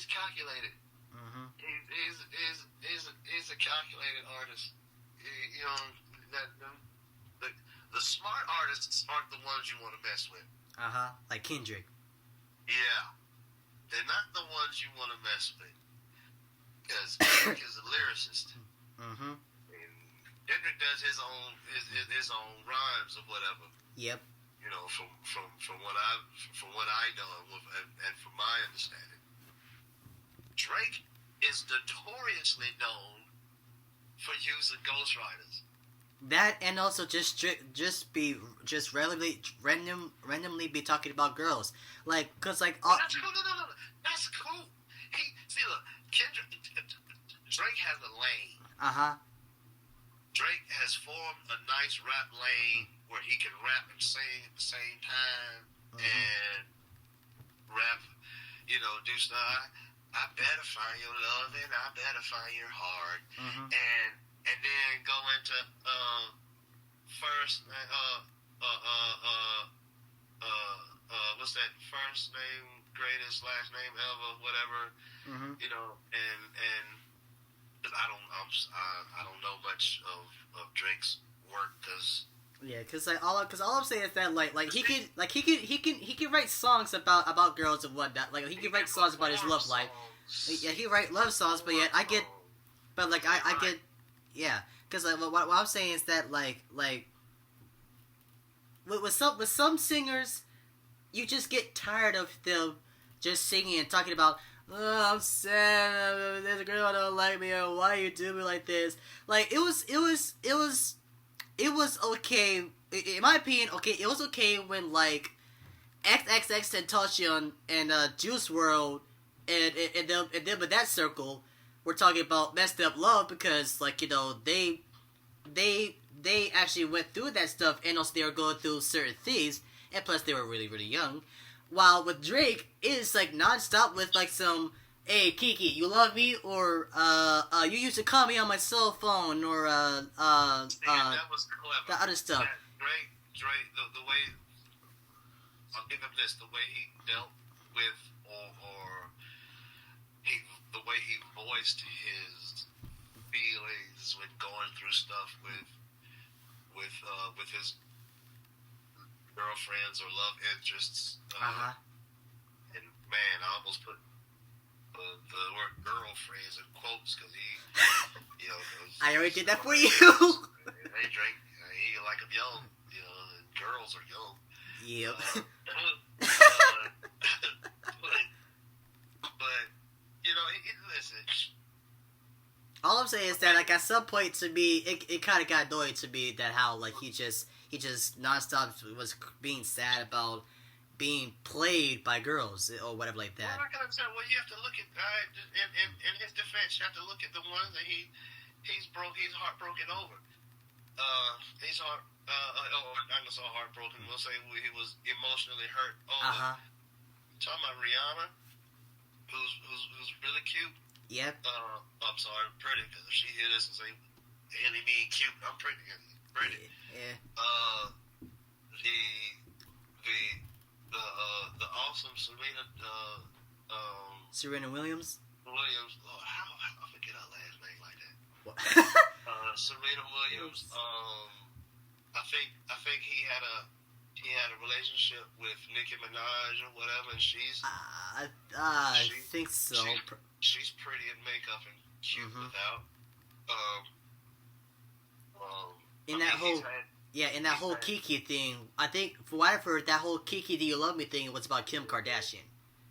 calculated. Mm-hmm. He's a calculated artist. You know that the smart artists aren't the ones you want to mess with. Like Kendrick. Yeah, they're not the ones you want to mess with because Kendrick is a lyricist. Mm-hmm. And Kendrick does his own rhymes or whatever. Yep. You know, from what I know and from my understanding, Drake is notoriously known for using ghostwriters. That and also just randomly be talking about girls, like cause like That's cool. No. That's cool. Look, Drake has a lane. Drake has formed a nice rap lane where he can rap and sing at the same time and rap, do stuff. I better find your love and I better find your heart. And then go into what's that first name, greatest, last name ever, whatever. And I don't know much of Drake's work because. Yeah, cause all I'm saying is that like he can write songs about girls and whatnot. Like he can write songs about his love life. Yeah, he write love songs, but yet I get, yeah. Cause like what I'm saying is that like with some singers, you just get tired of them just singing and talking about. Oh, I'm sad. There's a girl that don't like me. Or why you do me like this? Like it was okay. In my opinion, okay, it was okay when like XXXTentacion and Juice WRLD and them in that circle were talking about messed up love because like they actually went through that stuff and also they were going through certain things and plus they were really really young. While with Drake, it's like nonstop with like some, hey Kiki, you love me, or you used to call me on my cell phone, or that was clever. The other stuff. Drake, the way I'll give him this, the way he dealt with, the way he voiced his feelings when going through stuff with his girlfriends or love interests. And man, I almost put the word girlfriends in quotes because he, I already did that for you. Hey Drake, he like them young, and girls are young. Yep. But listen. All I'm saying is that like at some point to me, it kind of got annoying to me that how like he just nonstop was being sad about being played by girls or whatever like that. Well, you have to look at in his defense. You have to look at the ones that he's heartbroken over. He's I'm gonna say heartbroken. We'll say he was emotionally hurt over. Talking about Rihanna, who's really cute. Yep. I'm sorry, pretty, because if she hear this and say, "Any mean cute," I'm pretty. Yeah. The awesome Serena Williams. Williams. Oh, how I forget her last name like that? What? Serena Williams. I think he had a relationship with Nicki Minaj or whatever, and she's. I think so. She's pretty in makeup and cute without. In that whole Kiki thing, I think for what I've heard, that whole Kiki Do You Love Me thing was about Kim Kardashian.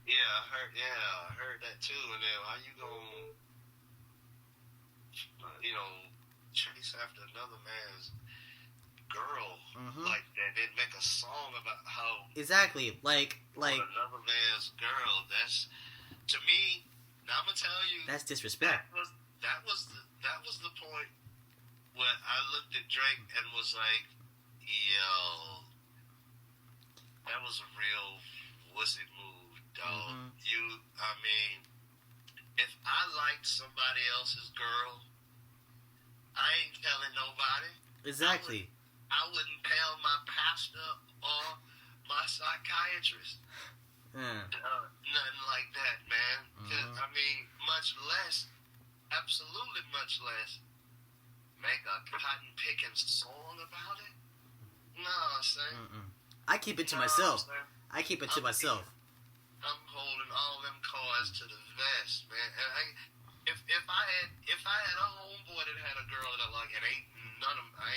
Yeah, I heard that too. And then how you gonna, chase after another man's girl like that? Then make a song about how exactly like another man's girl. That's to me. Now I'm gonna tell you. That's disrespect. That was the point where I looked at Drake and was like, yo, that was a real wussy move, dog. If I liked somebody else's girl, I ain't telling nobody. Exactly. I wouldn't tell my pastor or my psychiatrist. Nothing like that, man. I mean, much less, absolutely much less, make a cotton picking song about it. No, son. I keep it to myself. I keep it to myself. I'm holding all them cards to the vest, man. And if I had a homeboy that had a girl that I like, and ain't none of my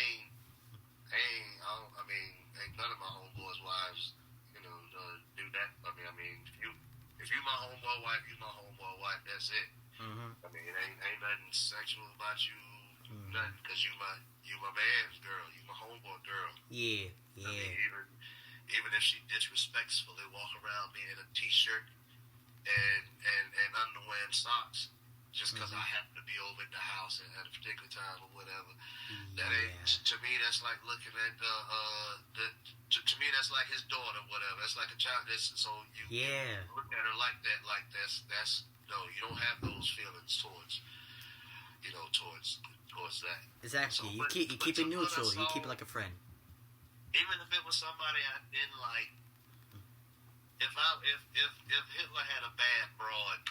homeboys' wives, do that. I mean, if you my homeboy wife, you my homeboy wife. That's it. I mean, it ain't nothing sexual about you, nothing, because you my man's girl, you my homeboy girl. Yeah. I mean, even if she disrespectfully walk around me in a t-shirt and underwear and socks, just because I happen to be over at the house at a particular time or whatever. That ain't, to me, that's like looking at to me, that's like his daughter, whatever. That's like a child. So you look at her like that, that's no, you don't have those feelings towards that. Exactly. So, you keep it neutral. You keep it like a friend. Even if it was somebody I didn't like, if Hitler had a bad broad,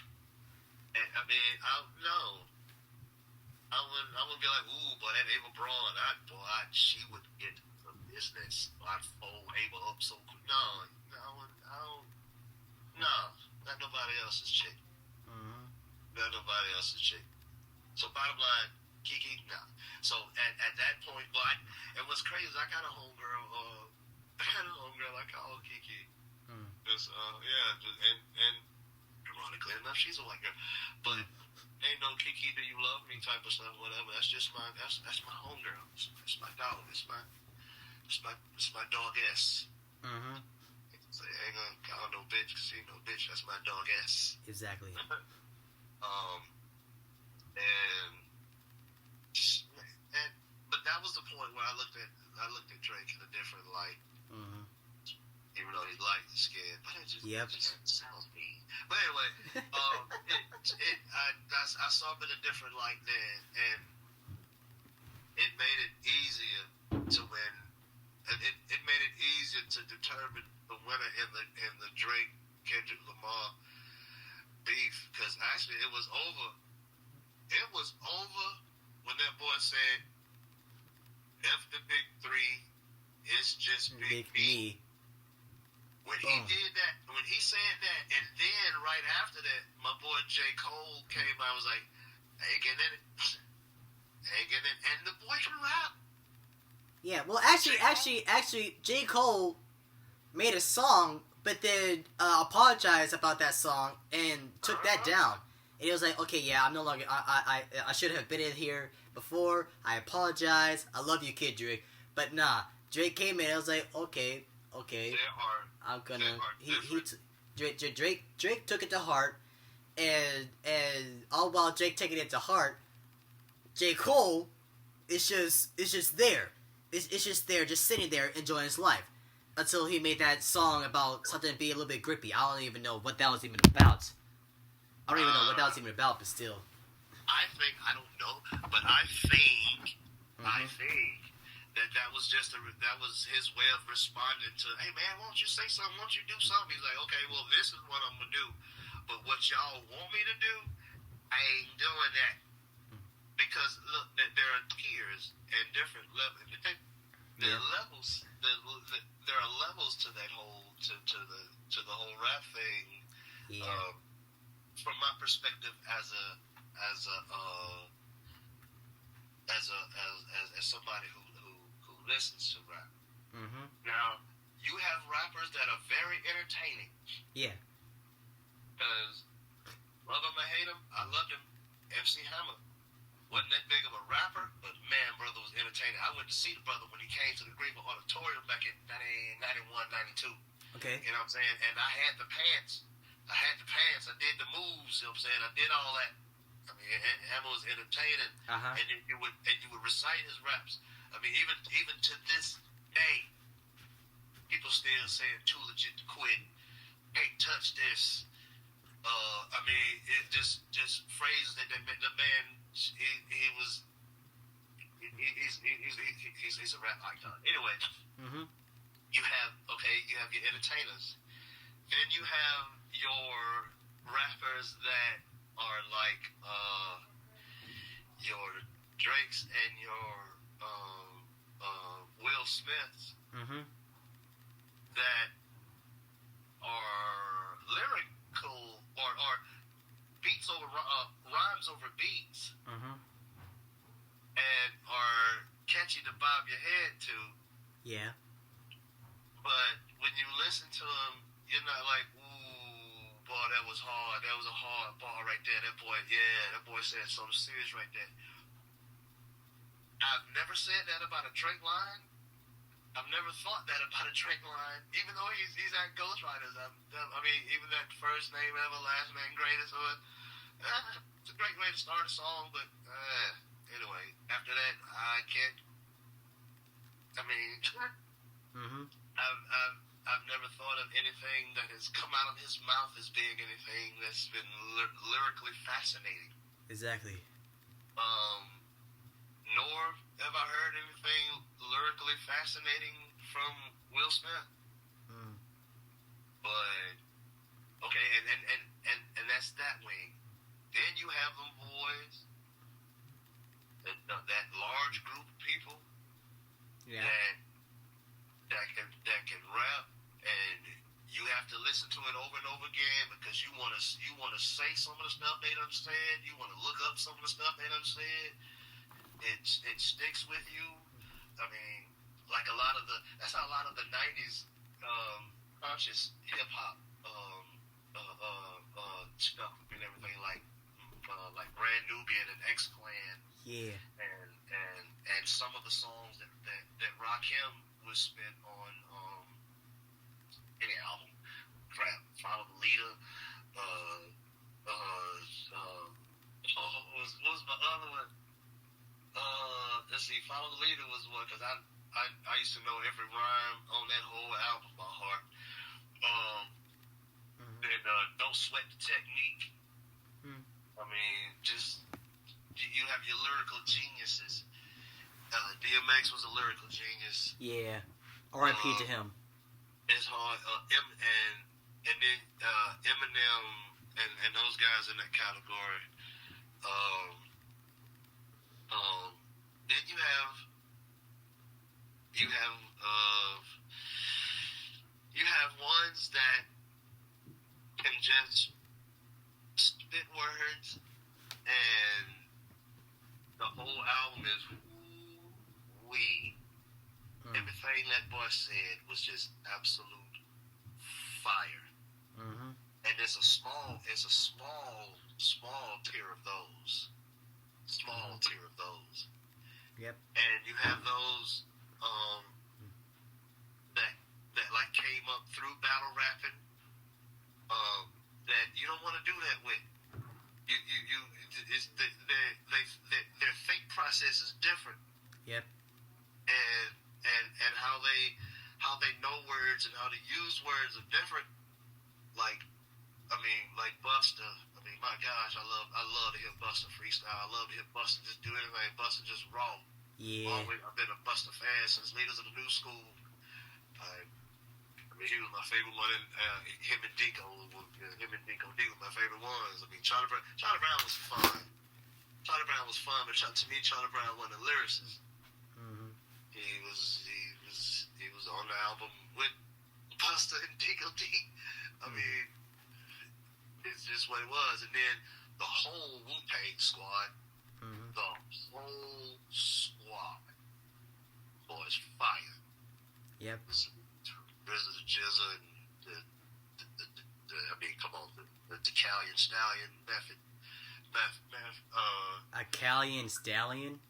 I mean, I wouldn't be like, ooh, boy, that Ava Braun, she would get the business. I'd fold Ava up so quick. No, not nobody else's chick. Not nobody else's chick. So bottom line, Kiki, no. So at that point, and what's crazy is I got a homegirl I call Kiki. And ironically enough, she's a white girl. But ain't no Kiki, do you love me type of stuff, whatever. That's just that's my homegirl. That's my dog. It's my dog-ess. So I ain't gonna call her no bitch because she ain't no bitch. That's my dog-ess. Exactly. But that was the point where I looked at Drake in a different light. Even though he's light skinned, but it just sounds mean. But anyway, I saw him in a different light then, and it made it easier to win. It made it easier to determine the winner in the Drake Kendrick Lamar beef, because actually it was over. It was over when that boy said, "F the big three, it's just big me." When he did that, when he said that, and then right after that, my boy J. Cole came out and was like, ain't getting in it. And the boy can rap. Yeah, well, actually, J. Cole made a song, but then apologized about that song and took that down. And he was like, okay, yeah, I'm no longer, I should have been in here before. I apologize. I love you, Kid Drake. But nah, Drake came in and I was like, okay. I'm gonna. Drake took it to heart, and all while Drake taking it to heart, J. Cole is just there. It's just there, just sitting there enjoying his life, until he made that song about something being a little bit grippy. I don't even know what that was even about. But still. I don't know, but I think that was just that was his way of responding to, hey man, why don't you say something? Why don't you do something? He's like, okay, well, this is what I'm gonna do, but what y'all want me to do, I ain't doing that, because look, there are tiers and different levels. There are levels. There are levels to that whole to the whole rap thing. Yeah. From my perspective, as somebody who listens to rap. Now, you have rappers that are very entertaining. Yeah. Because, love him or hate him, I loved him. MC Hammer wasn't that big of a rapper, but man, brother was entertaining. I went to see the brother when he came to the Greenville Auditorium back in 91, 92. Okay. You know what I'm saying? And I had the pants. I did the moves. You know what I'm saying? I did all that. I mean, Hammer was entertaining. And then you would recite his raps. I mean, even to this day, people still saying too legit to quit. Can't touch this. I mean, it just phrases that the man he's a rap icon. Anyway, you have your entertainers then you have your rappers that are like your Drakes and your Will Smiths that are lyrical or beats over rhymes over beats and are catchy to bob your head to. Yeah. But when you listen to them, you're not like, ooh, boy, that was hard. That was a hard bar right there. That boy said something serious right there. I've never said that about a Drake line. I've never thought that about a Drake line, even though he's at Ghostwriters. I mean, even that first name ever, last name greatest. It's a great way to start a song, but anyway, after that, I can't. I mean, I've never thought of anything that has come out of his mouth as being anything that's been lyrically fascinating. Exactly. Nor have I heard anything lyrically fascinating from Will Smith. But okay, and that's that wing. Then you have them boys, that large group of people that can rap, and you have to listen to it over and over again because you want to say some of the stuff they done said. You want to look up some of the stuff they done said. It sticks with you. I mean, like that's how a lot of the '90s conscious hip hop stuff and everything like Brand Nubian and X Clan. Yeah. And some of the songs that Rakim was spent on any album. Crap, Follow the Leader. What was my other one? Let's see, Follow the Leader was one, because I used to know every rhyme on that whole album by heart. And Don't Sweat the Technique. I mean, just, you have your lyrical geniuses. DMX was a lyrical genius. Yeah. R.I.P. to him. It's hard. And then Eminem and those guys in that category. Then you have ones that can just spit words, and the whole album is wee. Everything that boy said was just absolute fire. And it's a small tier of those. Small tier of those. Yep. And you have those that like came up through battle rapping that you don't want to do that with. Their think process is different. Yep. And how they know words and how to use words are different. Like Busta. I mean, my gosh, I love to hear Busta freestyle. I love to hear Busta just do anything. Busta just raw. Yeah. I've been a Busta fan since Leaders of the New School. I mean, he was my favorite one. Him and Dico D were my favorite ones. I mean, Charlie Brown was fun. Charlie Brown was fun, but to me, Charlie Brown wasn't a lyricist. He was on the album with Busta and Dico D. I mean, it's just what it was. And then the whole Wu-Tang squad, the whole squad was fire. Yep. RZA, Jizza, and the Decalion Stallion Method. Italian Stallion?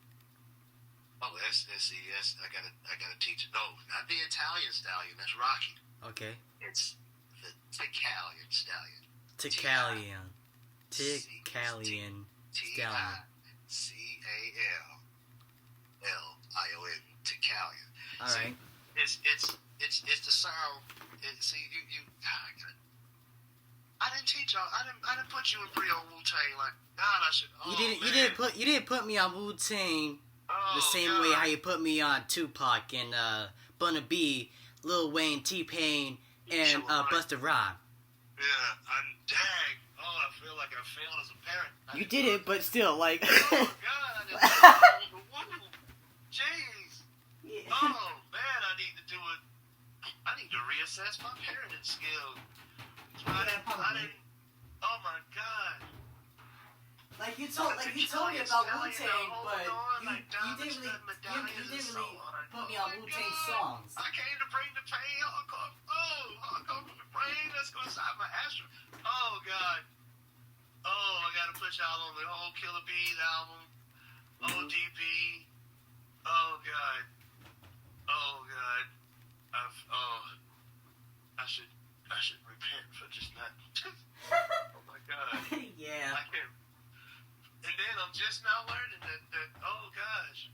Oh, that's I gotta teach it. No, not the Italian Stallion. That's Rocky. Okay. It's the Decalion Stallion. Ticalion Stallion. Ticalion. Ticalion. All right. It's the sound. I didn't teach y'all. I didn't put you in pre-on Wu-Tang like God. I should. You didn't put me on Wu-Tang the same way how you put me on Tupac and Bun B, Lil Wayne, T-Pain, and Busta Rhymes. Yeah, I'm dang. Oh, I feel like I failed as a parent. You did it, but still, like. Oh God, I didn't. Jeez. Yeah. Oh man, I need to do it. I need to reassess my parenting skills. I didn't. Oh my God. Like you told me about Wu-Tang, but you didn't really put me on Wu-Tang songs. I came to bring the pain, hardcore. Oh, hardcore from the brain. Let's go inside my astro. Oh God. Oh, I gotta put y'all on the whole Killer Bees album. ODB. Oh God. Oh God. I should repent for just not. Oh my God. Yeah. I can't. And then I'm just now learning that oh gosh.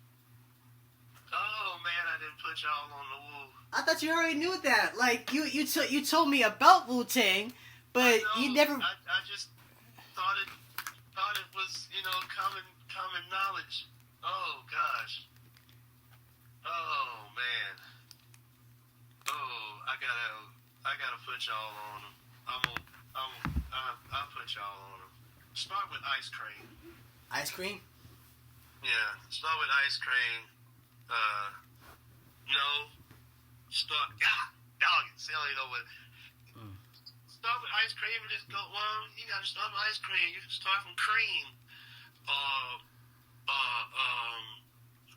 Oh man, I didn't put y'all on the Wu. I thought you already knew that. Like you told me about Wu-Tang, but you never. I just thought it was, common knowledge. Oh gosh. Oh man. Oh, I gotta put y'all on them. I'll put y'all on them. Start with Ice Cream. Ice Cream? Yeah, start with Ice Cream. Dog it. See how you know what. Start with Ice Cream and just go, well, you gotta start with Ice Cream. You can start from Cream.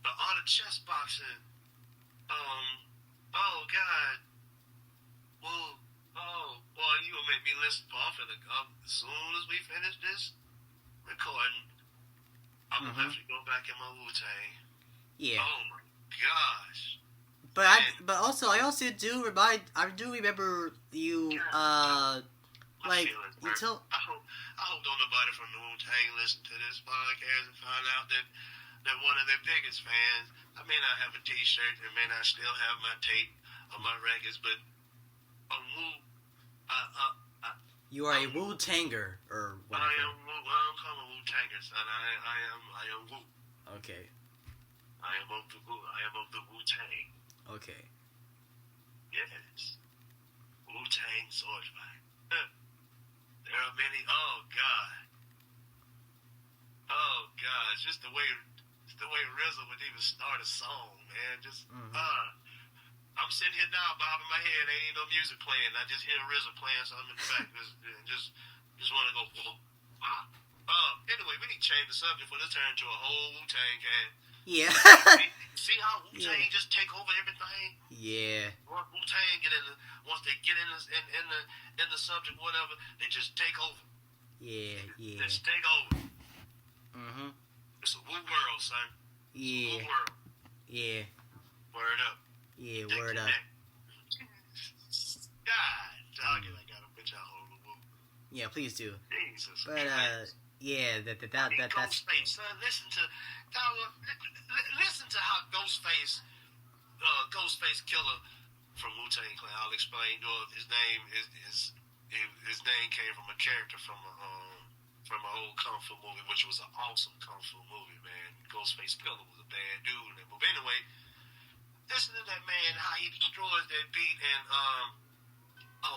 The Art of Chess Boxing. Oh God. Well, oh boy, you gonna make me listen off as soon as we finish this recording. I'm gonna have to go back in my Wu-Tang. Yeah. Oh my gosh. But also I do remember you like you told. I hope don't nobody from the Wu-Tang listen to this podcast and find out that one of their biggest fans. I may not have a T-shirt and may not still have my tape or my records, but you are a Wu-Tanger or whatever. I don't call a Wu-Tanger, son. I am Wu. Okay. I am of the Wu. I am of the Wu-Tang. Okay. Yes. Wu-Tang Swordsman. There are many. Oh God. Oh God. It's just the way RZA would even start a song, man. Just I'm sitting here now, bobbing my head. Ain't no music playing. I just hear RZA playing something in the back. just want to go. Anyway, we need to change the subject for this turn to a whole Wu-Tang cast. Yeah. See how Wu-Tang just take over everything? Yeah. Wu-Tang once they get in the subject, whatever, they just take over. Yeah. They just take over. It's a Wu world, son. Yeah. Wu world. Yeah. Word up. Yeah, word up. God, dog it, I gotta put y'all on the Wu. Yeah, please do. Jesus. But yeah, that's Ghostface, son. Listen to how Ghostface Killer from Wu-Tang Clan. I'll explain. His name came from a character from an old kung fu movie, which was an awesome kung fu movie, man. Ghostface Killer was a bad dude in that movie. Anyway, listen to that man, how he destroys that beat, and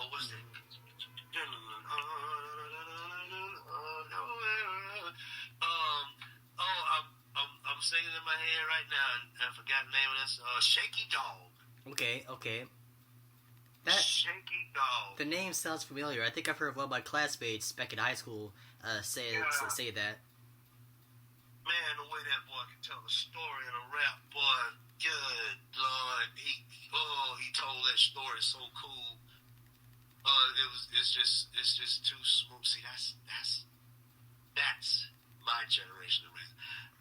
what's that? I'm singing in my head right now, and I forgot the name of this. Shaky Dog. Okay. Shaky Dog. The name sounds familiar. I think I've heard one of my classmates back in high school say that. Man, the way that boy can tell a story in a rap, boy, good Lord, he told that story so cool. It's just too smooth. See, that's my generation of rap.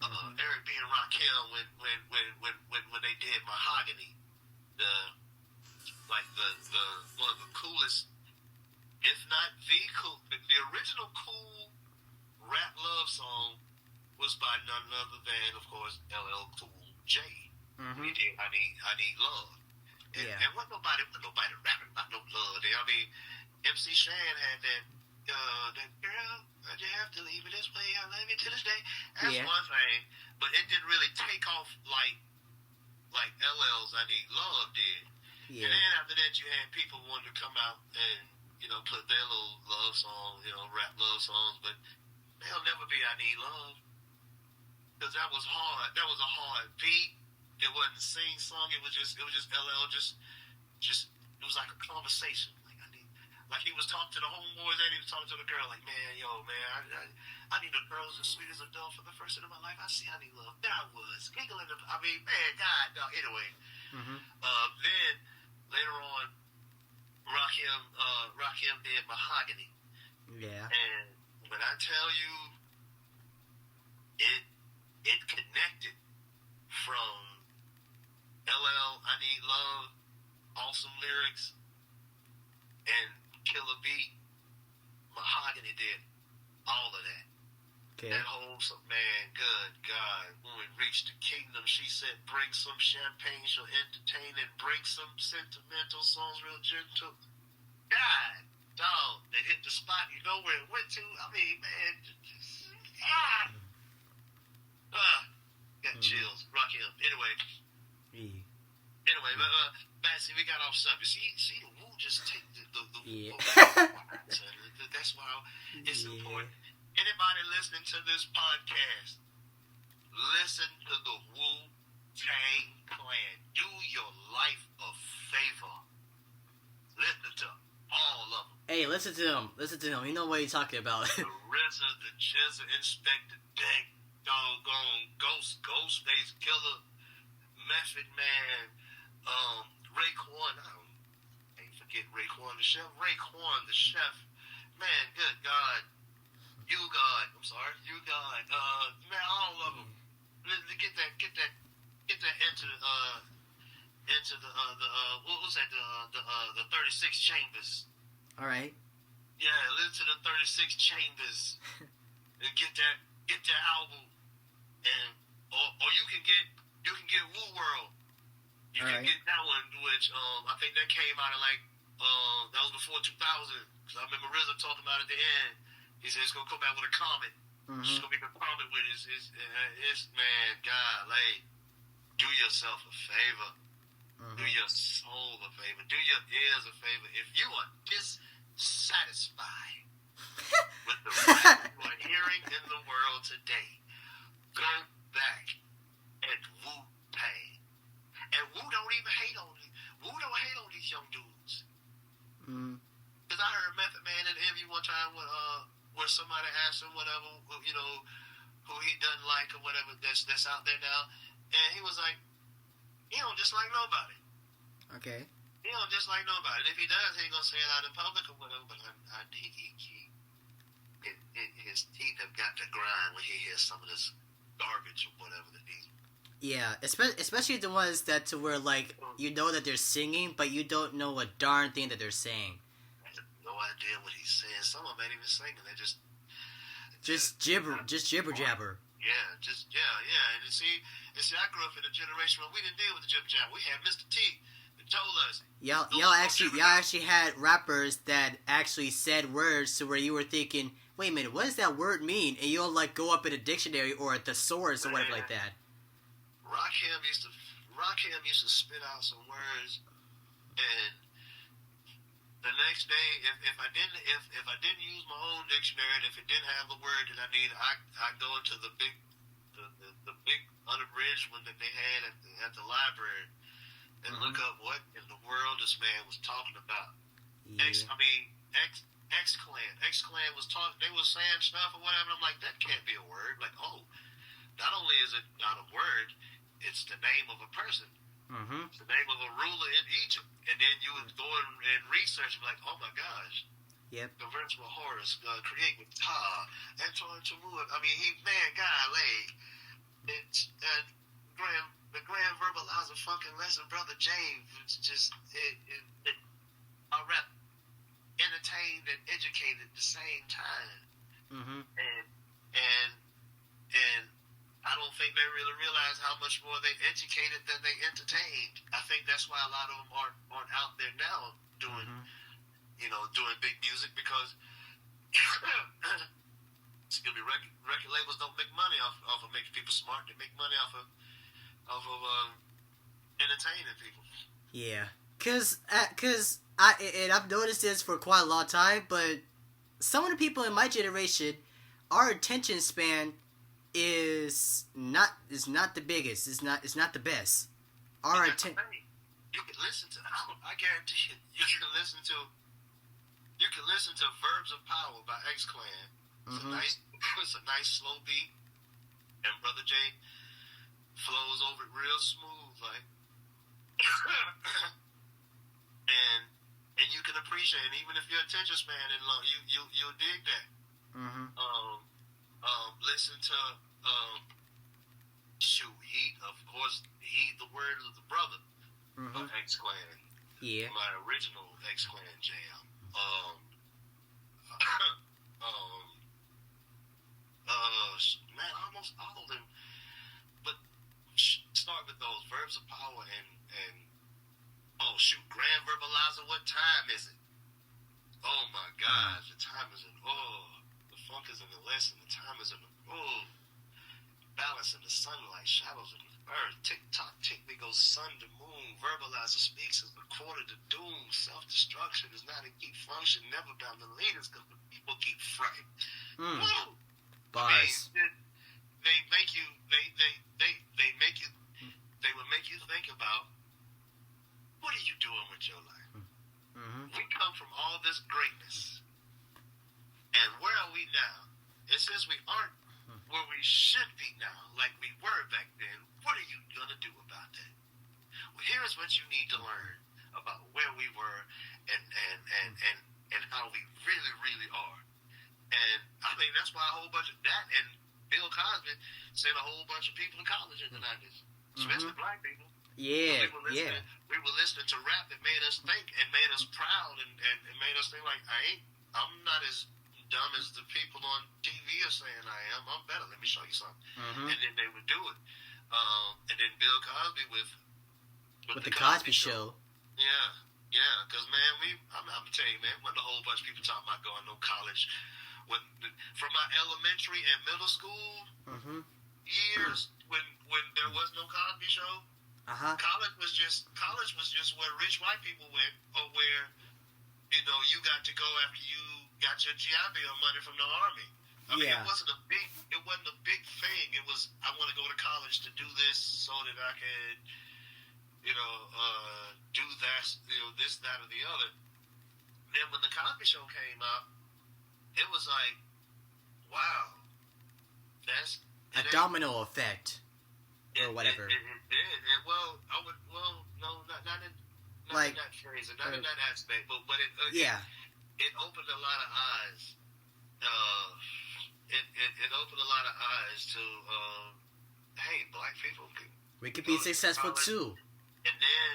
Eric B. and Rakim when they did Mahogany, one of the coolest, if not the original cool rap love song was by none other than, of course, LL Cool J. He did I Need Love. And wasn't nobody rapping about no love there. I mean, MC Shan had that girl, you have to leave it this way, I love you to this day. That's one thing. But it didn't really take off like LL's I Need Love did. Yeah. And then after that you had people wanting to come out and, put their little love song, rap love songs, but they'll never be I Need Love. Because that was hard. That was a hard beat. It wasn't a sing song. It was just LL just it was like a conversation. Like he was talking to the homeboys and he was talking to the girl like, man, I need a girl as sweet as a dove for the first time in my life. I see I Need Love. There I was. Giggling. Man, God, no. Anyway. Mm-hmm. Then, later on, Rakim did Mahogany. Yeah. And when I tell you, it connected from LL, I Need Love, awesome lyrics, and Killer Beat. Mahogany did all of that. Okay. That whole, man, good God. When we reached the kingdom, she said, bring some champagne, she'll entertain, and bring some sentimental songs, real gentle. God, dog, they hit the spot, you know where it went to? I mean, man, got chills. Rakim. Anyway. Anyway, Batsy, we got off subject. See, the Wu just take the that's why it's important. Anybody listening to this podcast, listen to the Wu-Tang Clan. Do your life a favor. Listen to all of them. Hey, listen to him. Listen to him. You know what he's talking about. The RZA, the Jizza, Inspector Deck, doggone Ghostface Killer, Method Man, Raekwon. I ain't forget Raekwon the chef. Raekwon the chef. Man, good God. You God. Man, all of them. Get that into the what was that? The 36 Chambers. All right. Yeah, listen to the 36 Chambers and get that album, and or you can get Wu World. You can get that one, which I think that came out of that was before 2000. Cause I remember RZA talking about at the end. He said he's gonna come back with a comet. Mm-hmm. He's gonna make a comet with his man. God, do yourself a favor. Mm-hmm. Do your soul a favor. Do your ears a favor. If you are dissatisfied with the rap you are hearing in the world today, go back and Wu-Tang. And Wu don't even hate on it. Wu don't hate on these young dudes. Mm. Cause I heard Method Man in an interview one time where somebody asked him whatever, who he doesn't like or whatever that's out there now, and he was like, he don't dislike nobody. Okay. He don't dislike nobody. And if he does, he ain't gonna say it out in public or whatever. But his teeth have got to grind when he hears some of this garbage or whatever that he's. Yeah, especially the ones that to where you know that they're singing, but you don't know a darn thing that they're saying. I have no idea what he's saying. Some of them ain't even singing. They're just jibber jabber. Yeah, and see, I grew up in a generation where we didn't deal with the jibber jabber. We had Mr. T that told us. Y'all actually had rappers that actually said words to where you were thinking, wait a minute, what does that word mean? And you'll go up in a dictionary or a thesaurus or whatever like that. Rakim used to spit out some words, and the next day, if I didn't use my own dictionary, and if it didn't have the word that I needed, I go into the big unabridged one that they had at the library and look up what in the world this man was talking about. Yeah. X-Clan was talking. They was saying stuff or whatever. And I'm like, that can't be a word. Not only is it not a word, it's the name of a person. Mm-hmm. It's the name of a ruler in Egypt. And then you would go and research and be like, oh my gosh. Yep. The verse with Horus, create with Ptah, Antoine Chimua. I mean, golly. It's, the grand verbalizer fucking lesson, Brother James. It's just, I rap entertained and educated at the same time. Mm-hmm. And I don't think they really realize how much more they educated than they entertained. I think that's why a lot of them aren't out there now doing, doing big music because, excuse me, record labels don't make money off of making people smart. They make money off of entertaining people. Yeah, Cause I've noticed this for quite a long time, but some of the people in my generation, our attention span is not the biggest. It's not the best. Our attention. You can listen to. I guarantee you. You can listen to "Verbs of Power" by X Clan. It's a nice slow beat, and Brother J flows over it real smooth, like, and you can appreciate it, even if your attention span is low. You'll dig that. Listen to Heat, of course. Heed the Word of the Brother of X Clan. Yeah. My original X Clan jam. Man, almost all of them. But start with those Verbs of Power and Grand Verbalizer. What time is it? Oh my gosh, the time is in. The funk is in the lesson. The time is in the. Balance in the sunlight, shadows in the earth. Tick tock, tick, we go sun to moon. Verbalizer speaks as the quarter to doom. Self-destruction is not a key function, never bound to leaders because the people keep fronting. Bars. They make you. They make you. They will make you think about what are you doing with your life. We come from all this greatness, and where are we now? It says we aren't where we should be now, like we were back then. What are you gonna do about that? Well, here's what you need to learn about where we were and how we really, really are. And I mean, that's why a whole bunch of that and Bill Cosby sent a whole bunch of people to college in the 90s, especially black people. Yeah, we were listening to rap that made us think and made us proud and made us think like, I'm not as dumb as the people on TV are saying I am. I'm better. Let me show you something. And then they would do it. And then Bill Cosby with the Cosby Show. Yeah. Because man, I'm gonna tell you, man, wasn't a whole bunch of people talking about going to college. From my elementary and middle school years, when there was no Cosby Show, college was just where rich white people went, or where you got to go after you got your GI Bill money from the Army. I mean, it wasn't a big thing. It was, I want to go to college to do this so that I could, do that, this, that, or the other. Then when the Cosby Show came out, it was like, wow, that's a domino effect, or whatever. It did. Not in that phrase, not in that aspect, but it opened a lot of eyes. It opened a lot of eyes to, hey, black people we could be successful too. And then,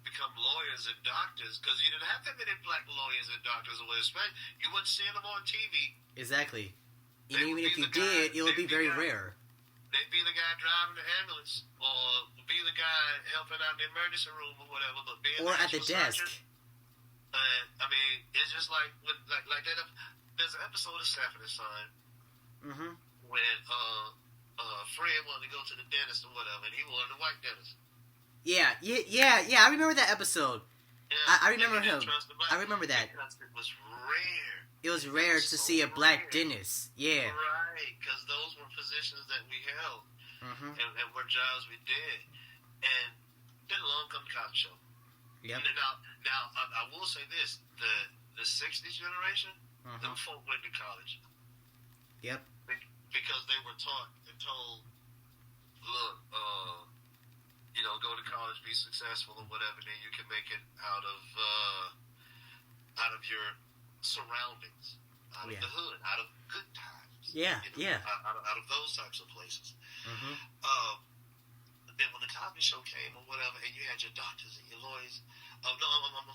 become lawyers and doctors, because you didn't have that many black lawyers and doctors. You wouldn't see them on TV. Exactly. And even if you did, it would be very rare. They'd be the guy driving the ambulance, or be the guy helping out in the emergency room or whatever, but being or at the desk. I mean, it's just like that. There's an episode of Sanford and Son when Fred wanted to go to the dentist or whatever, and he wanted a white dentist. Yeah. I remember that episode. Yeah, I remember him. I remember that. Because it was rare. It was rare to see a black dentist. Yeah. Right, because those were positions that we held and were jobs we did. And then along come the Cosby Show. Yep. Now, I will say this: the '60s generation, them folk went to college. Yep. Because they were taught and told, look, go to college, be successful, or whatever, then you can make it out of your surroundings, out of the hood, out of good times. Out of those types of places. Then when the Cosby Show came or whatever, and you had your doctors and your lawyers. I'm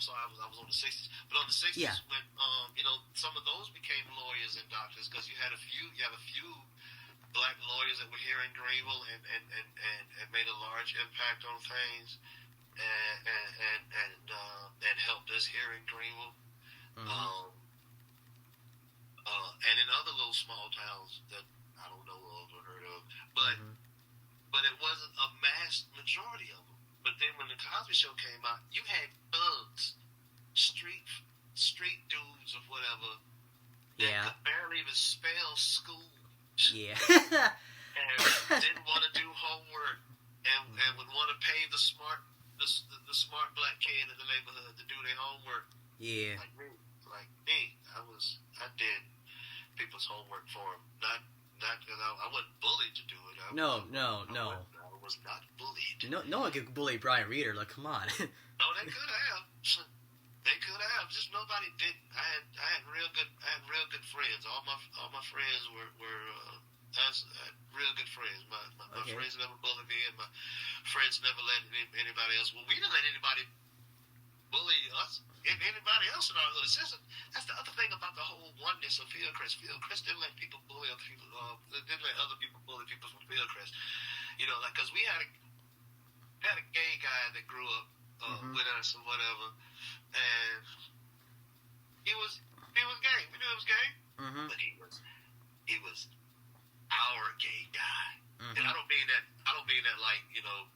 sorry, I was on the 60s. But on the 60s, when some of those became lawyers and doctors, because you have a few black lawyers that were here in Greenville and made a large impact on things and helped us here in Greenville. And in other little small towns that I don't know of or heard of, but it wasn't a mass majority of them. But then when the Cosby Show came out, you had thugs, street dudes or whatever, that could barely even spell school. Yeah. And didn't want to do homework, and would want to pay the smart black kid in the neighborhood to do their homework. Yeah. Like me, I did people's homework for them. Not because I wasn't bullied to do it. No. I was not bullied. No one could bully Brian Reeder. Like, come on. No, they could have. They could have. Just nobody did. I had real good friends. All my friends were real good friends. My friends never bullied me, and my friends never let anybody else. Well, we didn't let anybody bully us. Anybody else in our hood. That's the other thing about the whole oneness of Fieldcrest. Fieldcrest didn't let people bully other people. Didn't let other people bully people from Fieldcrest. You know, like, because we had a gay guy that grew up with us or whatever, and he was gay. We knew he was gay, but he was our gay guy. And I don't mean that like, you know,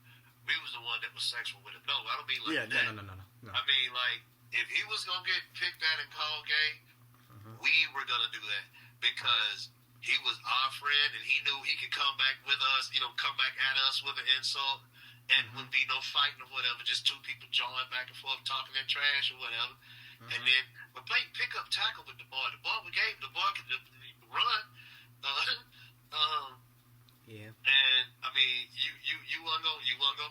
we was the one that was sexual with him. No, I don't mean like that. No. I mean, like, if he was gonna get picked at and called gay, we were gonna do that because he was our friend, and he knew he could come back with us, you know, come back at us with an insult, and wouldn't be no fighting or whatever, just two people jawing back and forth, talking their trash or whatever. And then we played pick-up tackle with the boy. The boy could run. Yeah. And I mean, you weren't gonna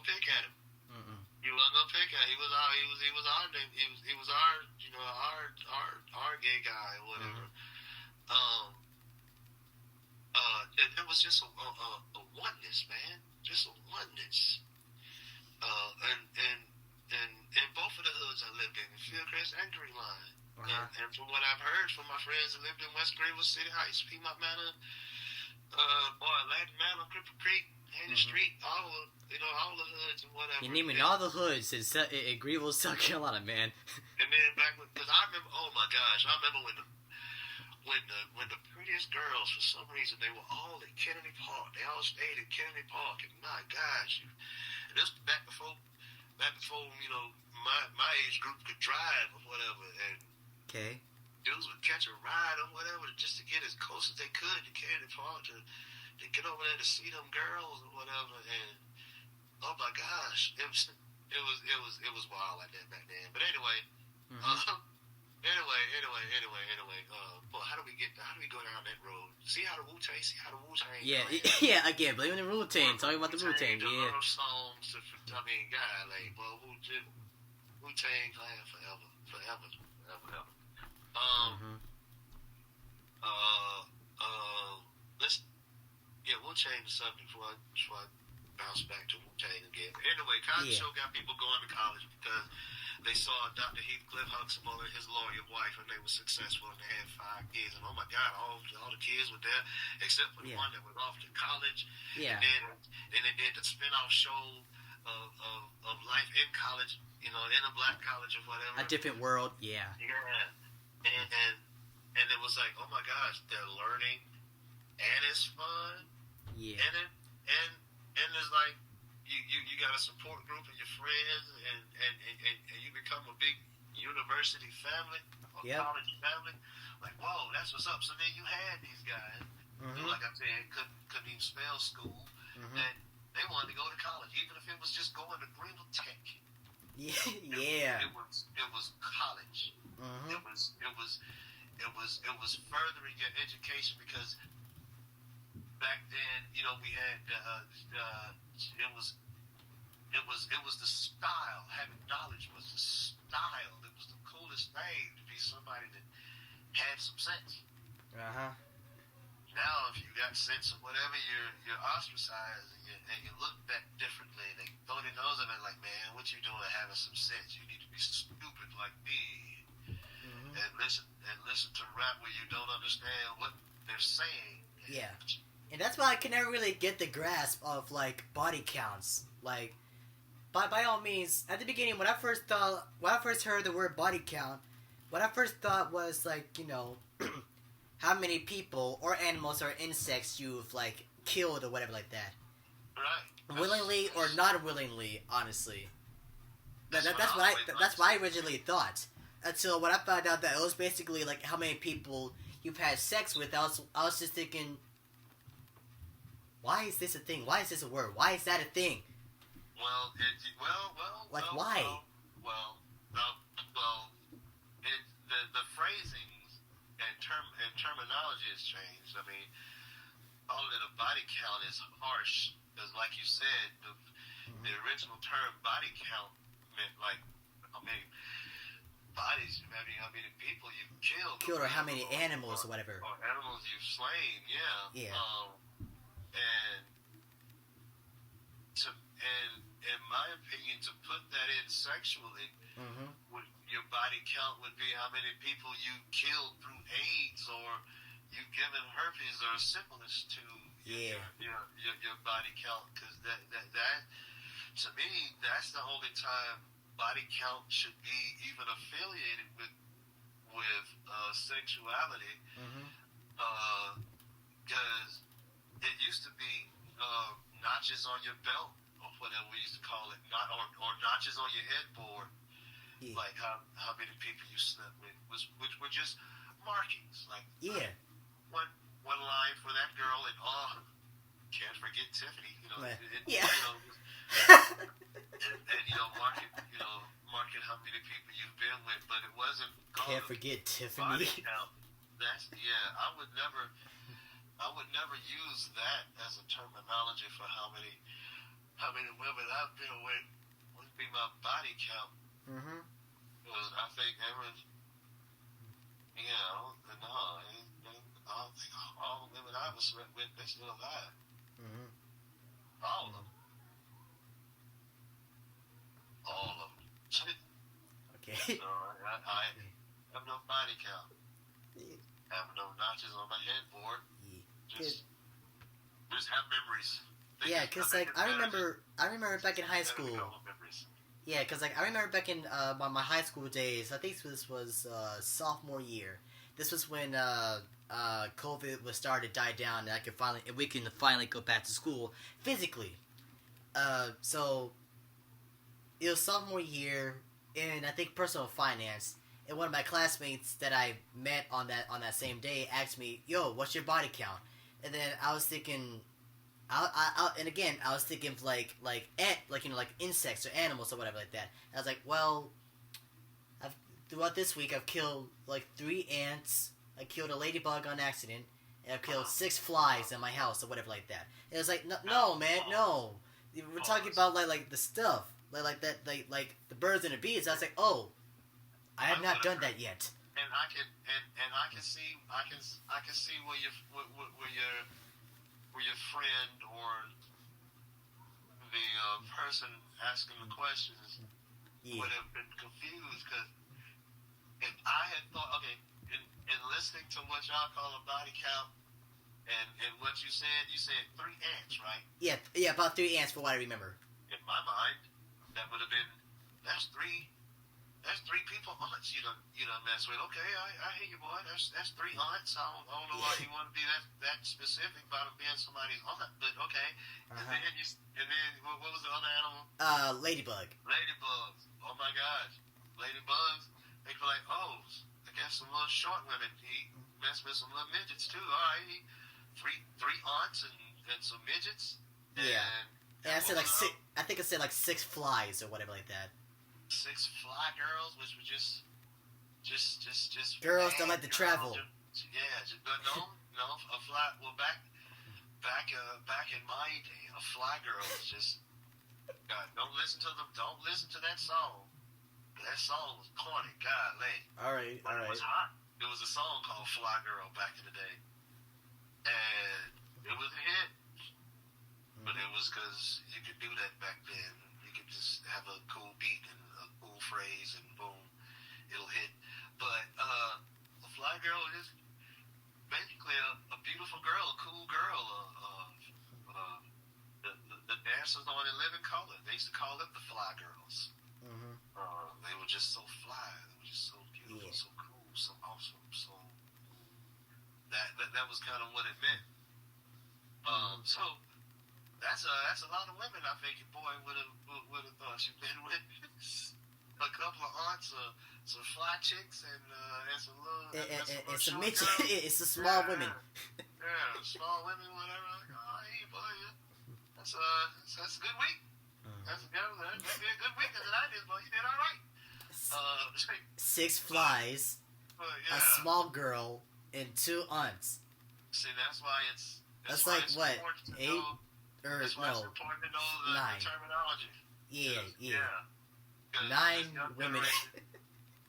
pick at him. You wasn't gonna pick at him. He was our you know, our gay guy or whatever. It was just a oneness, man. Just a oneness. And both of the hoods I lived in Fieldcrest and Green Line. And from what I've heard from my friends that lived in West Greenville City Heights, Piedmont Manor, Latin Manor, Cripple Creek, Haines Street, all the hoods and whatever. You're naming all the hoods in Greenville, South Carolina, man. And then because I remember, oh my gosh, I remember when the prettiest girls, for some reason, they were all at Kennedy Park. They all stayed at Kennedy Park, and my gosh, and this back before you know, my age group could drive or whatever, and dudes would catch a ride or whatever just to get as close as they could to Kennedy Park to get over there to see them girls or whatever. And oh my gosh, it was wild like that back then. But anyway, boy, how do we go down that road? See how the Wu-Tang. Yeah. Again, blaming the Wu-Tang. Talking about the Wu-Tang. Yeah. Songs. I mean, God, like, boy, Wu-Tang Clan forever. We'll change the subject before I bounce back to Wu-Tang again. But anyway, Cosby Show got people going to college because they saw Dr. Heathcliff Huxtable and his lawyer wife, and they were successful, and they had 5 kids. And oh my God, all the kids were there except for the one that was off to college. Yeah. And then they did the spin-off show of life in college, you know, in a black college or whatever. A different world, yeah. Yeah. And it was like, oh my gosh, they're learning, and it's fun. Yeah. And it's like you got a support group of your friends, and you become a big university family or college family. Like, whoa, that's what's up. So then you had these guys who, like I said, couldn't even spell school, and they wanted to go to college, even if it was just going to Greenville Tech. Yeah. It was college. It was furthering your education because back then, you know, we had it was the style. Having knowledge was the style. It was the coolest thing to be somebody that had some sense. Now, if you got sense or whatever, you're ostracized and you look back differently. They throw their nose at it like, man, what you doing having some sense? You need to be stupid like me and listen to rap where you don't understand what they're saying. Yeah. And that's why I can never really get the grasp of, like, body counts. Like, by all means, at the beginning, when I first heard the word body count, what I first thought was, like, you know, how many people or animals or insects you've, like, killed or whatever like that. Right. willingly or not willingly. Honestly, that's what I originally thought. Until when I found out that it was basically like how many people you've had sex with, I was just thinking, why is this a thing? Why is this a word? Why is that a thing? Why? The phrasings and terminology has changed. I mean, calling it a body count is harsh because, like you said, the original term body count meant like how many bodies, how many people you've killed, or how many animals or whatever, or animals you've slain. Yeah. And in my opinion, to put that in sexually, your body count would be how many people you killed through AIDS or you've given herpes or syphilis to. Your body count, because that to me, that's the only time body count should be even affiliated with sexuality, because it used to be notches on your belt or whatever we used to call it, or notches on your headboard, like how many people you slept with, which were just markings, like one line for that girl, and can't forget Tiffany, and marking how many people you've been with, but it wasn't called can't forget Tiffany. I would never use that as a terminology for how many women I've been with would be my body count. Because I think I don't think all the women I was with, they still alive. All of them. Okay. So I have no body count. Have no notches on my headboard. Just have memories. Because like I remember back in high school. Yeah, because like I remember back in my high school days. I think this was sophomore year. This was when COVID was starting to die down, and we can finally go back to school physically. So it was sophomore year, and I think personal finance. And one of my classmates that I met on that same day asked me, "Yo, what's your body count?" And then I was thinking, I was thinking of like insects or animals or whatever like that. And I was like, well, throughout this week I've killed like 3 ants. I killed a ladybug on accident, and I've killed 6 flies in my house or whatever like that. And it was like, no, man, no. We're talking about like the stuff, like that, like the birds and the bees. I was like, oh, I have not done that yet. And I can see where your friend or the person asking the questions would have been confused, because if I had thought, okay, in listening to what y'all call a body count, and what you said 3 ants, right? Yeah, about 3 ants for what I remember. In my mind, that would have been, that's three people aunts you done mess with. Okay, I hear you, boy. That's 3 aunts. I don't know why you want to be that specific about it being somebody's aunt, but okay. And then what was the other animal? Ladybug. Ladybugs. Oh my gosh, ladybugs. They feel like, oh, I guess some little short women. He messed with some little midgets too. All right, three aunts and some midgets. And I said like 6. I think I said like 6 flies or whatever like that. 6 fly girls, which were just girls that like to travel. But no, a fly. Well, back in my day, a fly girl was just. God, don't listen to that song. That song was corny. Golly. All right. It was hot. There was a song called "Fly Girl" back in the day, and it was a hit. But it was because you could do that back then. You could just have a cool beat and a cool phrase, and boom, it'll hit. But a fly girl is basically a beautiful girl, a cool girl. The dancers on In Living Color, they used to call them the Fly Girls. They were just so fly. They were just so beautiful, so cool, so awesome. So that was kind of what it meant. So that's a lot of women. I think your boy would have thought you've been with a couple of aunts, some fly chicks, and some little some midget. It's the small women. Yeah, small women, whatever. Like, oh, hey, boy, that's a good week. That'd be a good week as I did, but you did all right. 6 flies, yeah. a small girl, and 2 aunts. See, that's why that's like what, 8 or that's why no, it's important to know the 9 terminology. Yeah. 9 women.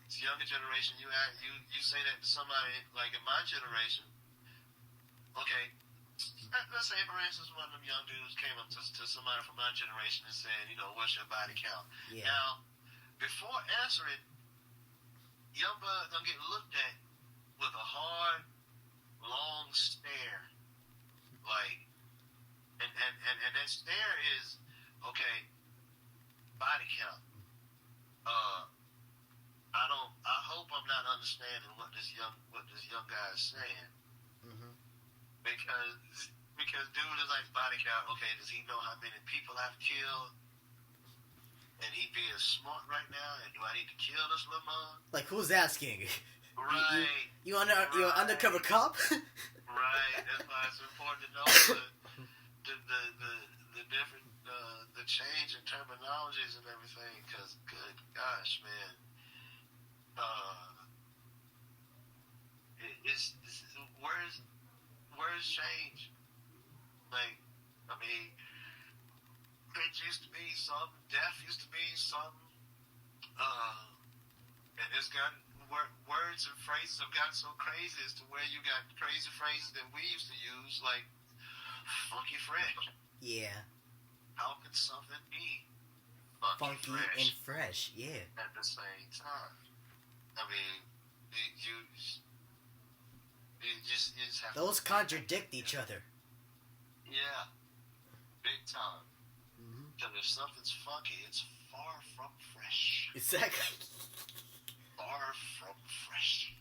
It's younger generation. You say that to somebody like in my generation. Okay, let's say for instance one of them young dudes came up to somebody from my generation and said, what's your body count? Yeah. Now, before answering, young bud gonna get looked at with a hard, long stare, like, and that stare is, okay, body count. I hope I'm not understanding what this young guy is saying. Mm-hmm. Because dude is like body count. Okay, does he know how many people I've killed? And he being smart right now. And do I need to kill this little mug? Like, who's asking? Right. You're an undercover cop? Right. That's why it's important to know the different the change in terminologies and everything. Because good gosh, man. Words change. Like, I mean, it used to be some, death used to be some, and it's gotten, words and phrases have gotten so crazy as to where you got crazy phrases that we used to use, like, funky fresh. Yeah. How could something be funky and fresh? Yeah. At the same time. I mean, you just have those contradict each other. Yeah, big time. Because Mm-hmm. if something's funky, it's far from fresh. Exactly. Far from fresh.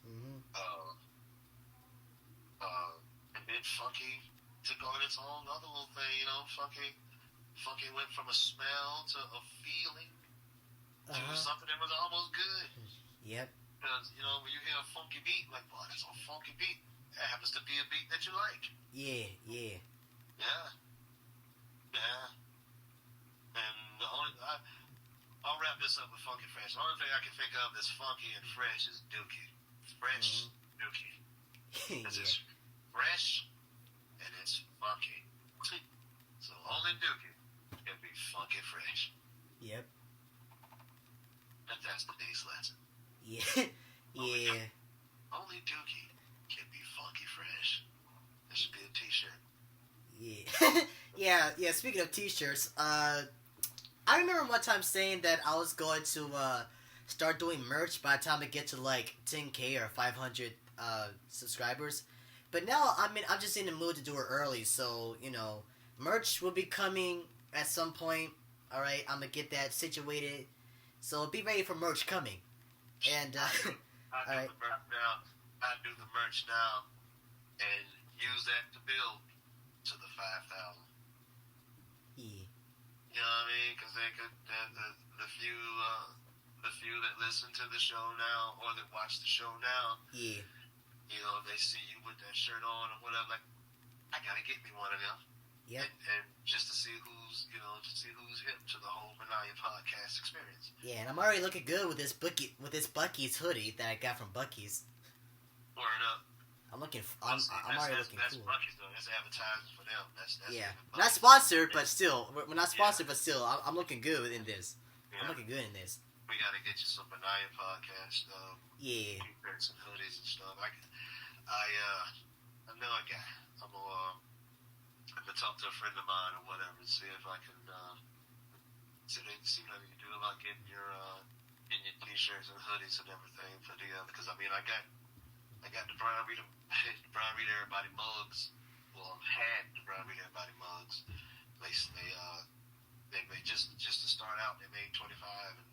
Mm-hmm. And then funky took on its own other little thing. Funky went from a smell to a feeling to something that was almost good. Yep. Because, when you hear a funky beat, like, boy, that's a funky beat. That happens to be a beat that you like. Yeah. Yeah. And I'll wrap this up with funky fresh. The only thing I can think of that's funky and fresh is dookie. Fresh dookie. Because it's fresh and it's funky. So only dookie can be funky fresh. Yep. And that's today's lesson. Yeah. Yeah. Only dookie can be funky fresh. That should be a t-shirt. Yeah. Yeah, speaking of t-shirts, I remember one time saying that I was going to start doing merch by the time I get to like 10K or 500 subscribers. But now I'm just in the mood to do it early, so merch will be coming at some point. All right, I'm gonna get that situated, so be ready for merch coming. And I do the merch now, and use that to build to the 5,000. Yeah. You know what I mean? Because they could the few that listen to the show now or that watch the show now. Yeah. They see you with that shirt on or whatever. Like, I gotta get me one of them. Yep. And just to see who's hip to the whole Manaya podcast experience. Yeah, and I'm already looking good with this Buc-ee's hoodie that I got from Buc-ee's. Word up. I'm already looking that's cool. Buc-ee's though. That's advertising for them. That's yeah. Not sponsored, but still. We're not sponsored, but still. I'm looking good in this. Yeah. I'm looking good in this. We gotta get you some Manaya podcast stuff. Yeah. T-shirts and hoodies and stuff. I know a guy. I'm gonna talk to a friend of mine or whatever and see if I can see what I can do about getting your t-shirts and hoodies and everything for the because I got the Brian Reader Everybody mugs. Well, I've had the Brian Reader Everybody mugs. They made just to start out. They made 25 and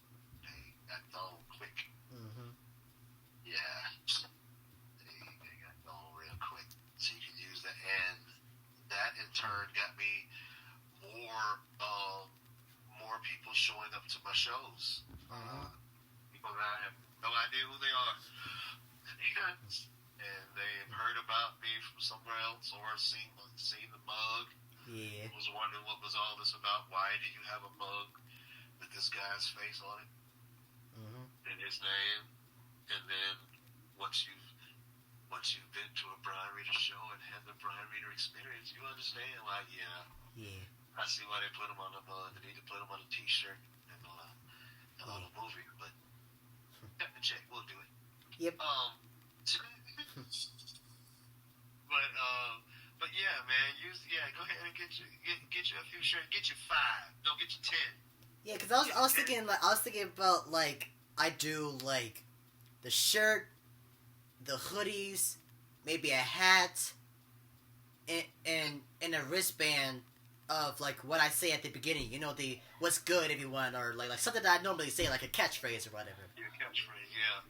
they got gone quick. Mm-hmm. Yeah, they got gone real quick. So you can use that, and that in turn got me to my shows. People that have no idea who they are, and they've heard about me from somewhere else or seen the mug. Yeah. Was wondering what was all this about. Why do you have a mug with this guy's face on it and his name? And then once you've been to a Brian Reader show and had the Brian Reader experience, you understand, like, yeah, I see why they put him on the mug. They need to put him on a T-shirt and on a movie. But cut the check, we'll do it. Yep. But yeah, man, go ahead and get you a few shirts. Get you 5. Don't get you 10. Yeah, because I was thinking about like I do like the shirt, the hoodies, maybe a hat, and a wristband of like what I say at the beginning. You know, the what's good everyone, or like something that I normally say, like a catchphrase or whatever. Your catchphrase, yeah.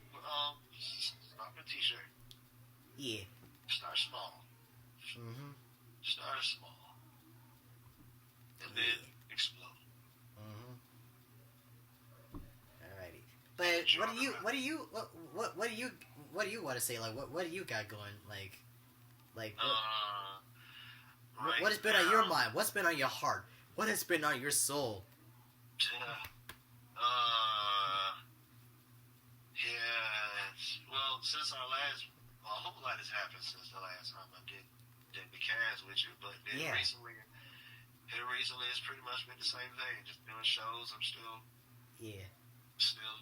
Start with a T-shirt. Yeah. Start small. Start small, and then explode. Alrighty, but what do you want to say? Like, what do you got going? Like what has been on your mind? What's been on your heart? What has been on your soul? Well, since a whole lot has happened since the last time I did the cast with you, but recently it's pretty much been the same thing. Just doing shows. I'm still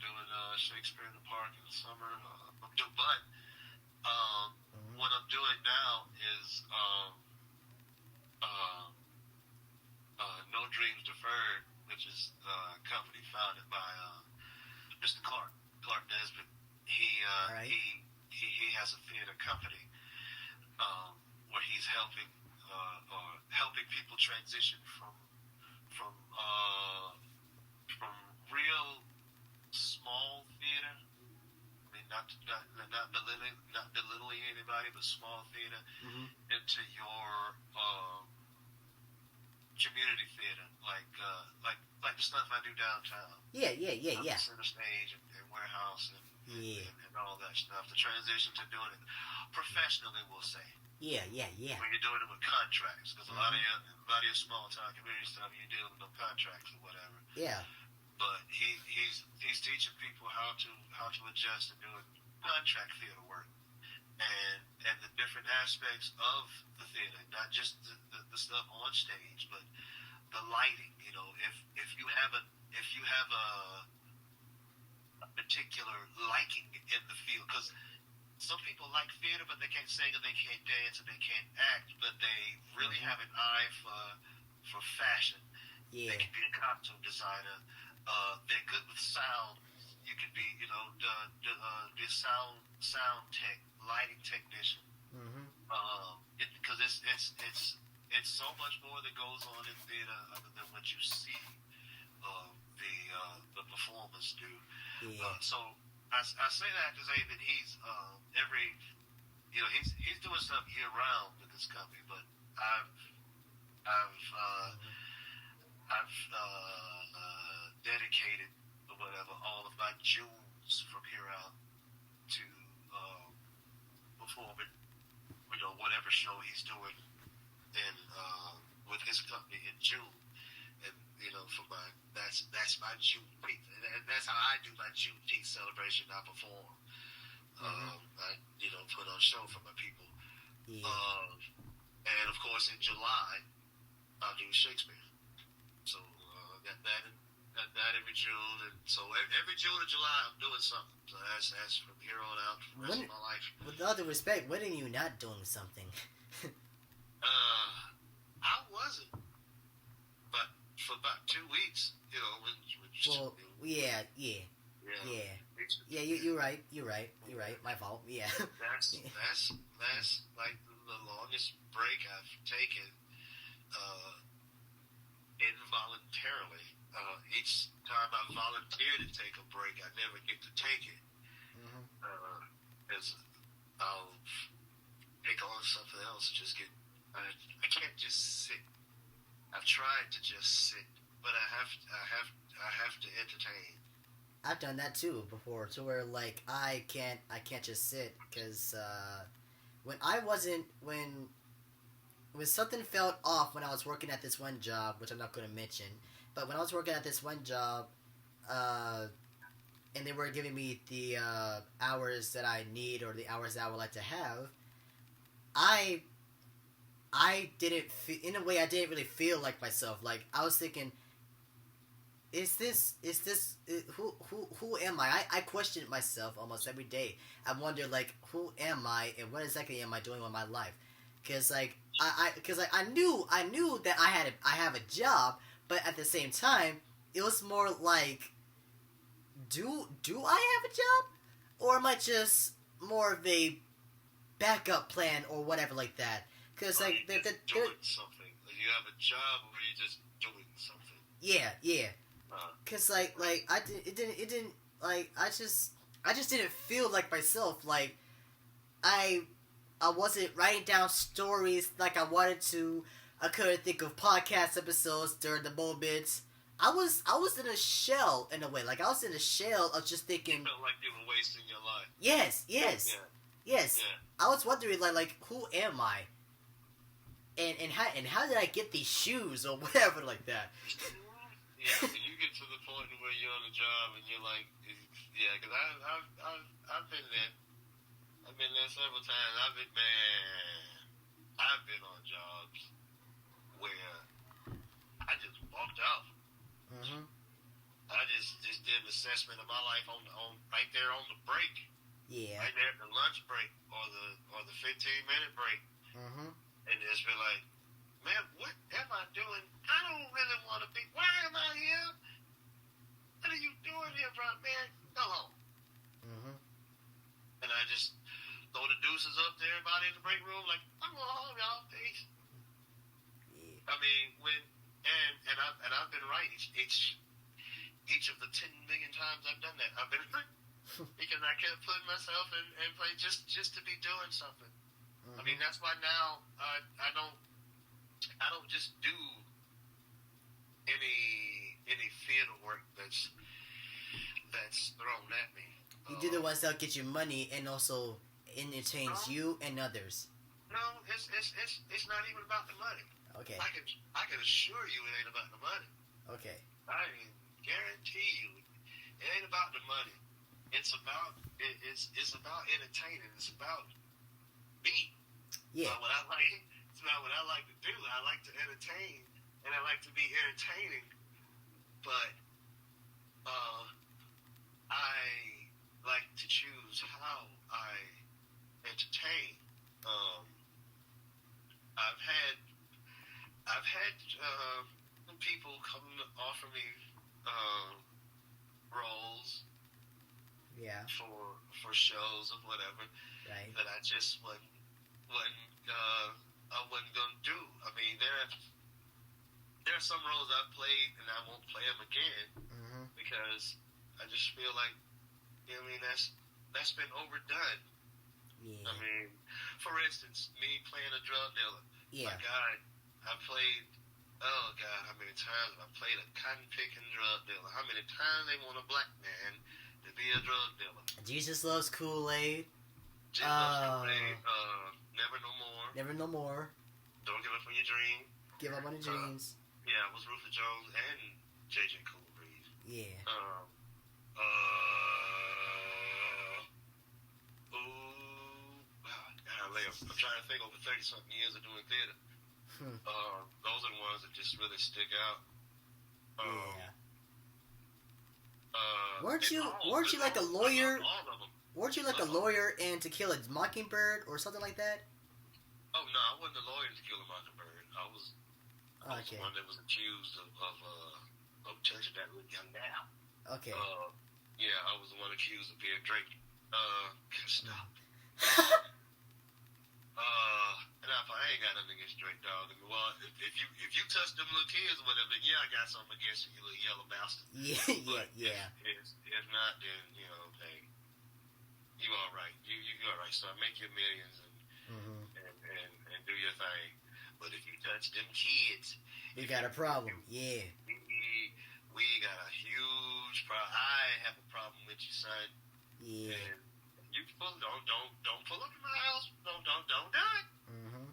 doing Shakespeare in the Park in the summer. What I'm doing now is No Dreams Deferred, which is a company founded by Mr. Clark Nesbitt. He has a theater company where he's helping people transition from real small theater. I mean, not belittling anybody, but small theater into your community theater, like the stuff I do downtown. Yeah. Center Stage and Warehouse and all that stuff. The transition to doing it professionally, we'll say. Yeah. When you're doing it with contracts, because a lot of your small town community stuff, you deal with no contracts or whatever. Yeah. But he's teaching people how to adjust to doing contract theater work, and the different aspects of the theater, not just the stuff on stage, but the lighting. You know, if you have a particular liking in the field, because some people like theater, but they can't sing and they can't dance and they can't act, but they really have an eye for fashion. Yeah. They can be a costume designer. They're good with sound. You can be, the sound tech, lighting technician. Because it's so much more that goes on in theater other than what you see the performers do. Yeah. So I say that to say that he's he's doing stuff year round with this company, but I've dedicated or whatever all of my Junes from here out to performing, whatever show he's doing in with his company in June. And for that's my Juneteenth, and that's how I do my Juneteenth celebration. I perform, I put on a show for my people, and of course in July I'll do Shakespeare. So got that every June, and so every June and July I'm doing something. So that's from here on out for the rest of my life. With all due respect, when are you not doing something? I wasn't, but for about 2 weeks, Yeah. You're right. My fault. Yeah. That's like the longest break I've taken, involuntarily. Each time I volunteer to take a break, I never get to take it. As I'll take on something else. I can't just sit. I've tried to just sit but I have to entertain. I've done that too before, to where like I can't just sit because when something felt off when I was working at this one job, which I'm not going to mention, but when I was working at this one job, and they were giving me the hours that I need or the hours that I would like to have, I didn't in a way I didn't really feel like myself. Like I was thinking, who am I? I questioned myself almost every day. I wonder like, who am I and what exactly am I doing with my life? Because like I knew that I have a job, but at the same time it was more like, do I have a job, or am I just more of a backup plan or whatever like that? Because like they're doing something. Like you have a job, or you just doing something. Yeah. Cause like it didn't like I just didn't feel like myself. Like I wasn't writing down stories like I wanted to. I couldn't think of podcast episodes during the moments. I was in a shell in a way. Like I was in a shell of just thinking. You felt like you were wasting your life. Yes. Yeah. I was wondering like who am I? And how did I get these shoes or whatever like that? Yeah, when you get to the point where you're on a job and you're like, yeah, because I've been there. I've been there several times. I've been on jobs where I just walked out. Mm-hmm. I just did an assessment of my life on right there on the break. Yeah. Right there at the lunch break or the 15-minute break. Mm-hmm. And just be like, man, what am I doing? I don't really want to be. Why am I here? What are you doing here, bro? Man, go home. Mm-hmm. And I just throw the deuces up to everybody in the break room, like, I'm going home, y'all. Peace. Yeah. I mean, I've been right each of the 10 million times I've done that. I've been right because I kept putting myself in play just to be doing something. Mm-hmm. I mean, that's why now I don't just do any theater work that's thrown at me. You do the ones that get you money and also entertains you and others. No, it's not even about the money. Okay. I can assure you it ain't about the money. Okay. I can guarantee you it ain't about the money. It's about entertaining. It's about me. Yeah. What I like. It's not what I like to do. I like to entertain, and I like to be entertaining. But I like to choose how I entertain. I've had people come to offer me roles. Yeah. For shows or whatever. Right. That I just wasn't gonna do. I mean, there are some roles I've played and I won't play them again. Mm-hmm. Because I just feel like, you know what I mean, that's been overdone. Yeah. I mean, for instance, me playing a drug dealer. Yeah. My God, I played. Oh God, how many times have I played a cotton picking drug dealer? How many times they want a black man to be a drug dealer? Jesus Loves Kool-Aid. Jesus Loves Kool-Aid. Never No More. Never No More. Don't Give Up on Your Dream. Give Up on Your Dreams. Yeah, it was Rufus Jones and J.J. Cool Breeze. Yeah. I'm trying to think over 30-something years of doing theater. Those are the ones that just really stick out. Yeah. Weren't you like a lawyer? All of them. Weren't you like a lawyer in To Kill a Mockingbird or something like that? Oh no, I wasn't a lawyer in To Kill a Mockingbird. I was the one that was accused of touching that little young gal. Okay. Yeah, I was the one accused of being Drake. Stop. I ain't got nothing against Drake, dog. Well, if you touch them little kids or whatever, then yeah, I got something against you, you little yellow bastard. Yeah. If not, then hey, you all right. You all right. So make your millions and do your thing. But if you touch them kids, you got a problem. Yeah. we got a huge problem. I have a problem with you, son. Yeah. And you don't pull up in my house. Don't do it. Mm-hmm.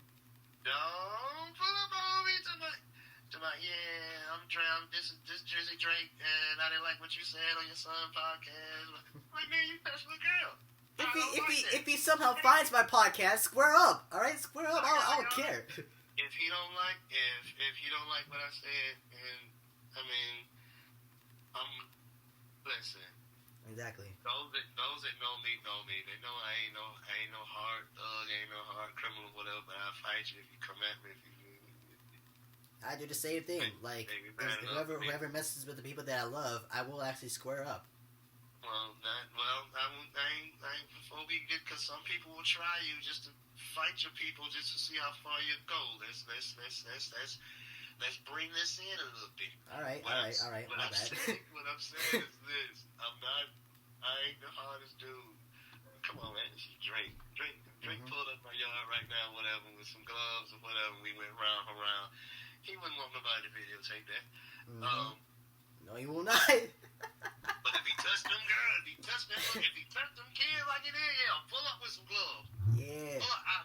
Don't pull up on me tonight. Yeah, I'm drowned. This Drizzy Drake, and I didn't like what you said on your son podcast. Like, man, you touched the girl. If he somehow finds my podcast, square up. All right, square up. I don't care. If he don't like what I said, and I mean, listen. Exactly. Those that know me. They know I ain't no hard thug, ain't no hard criminal, whatever. But I'll fight you if you come at me. I do the same thing. Like, whoever messes with the people that I love, I will actually square up. I ain't before we get, because some people will try you just to fight your people just to see how far you go. Let's bring this in a little bit. All right. My bad. What I'm saying is this: I ain't the hardest dude. Come on, man, this is Drake. Drake pulled up my yard right now, whatever, with some gloves or whatever. We went round for round. He wouldn't want nobody to videotape that. Mm-hmm. No, he will not. But if he touched them girls, if he touched them kids like he did, yeah, pull up with some gloves. Yeah.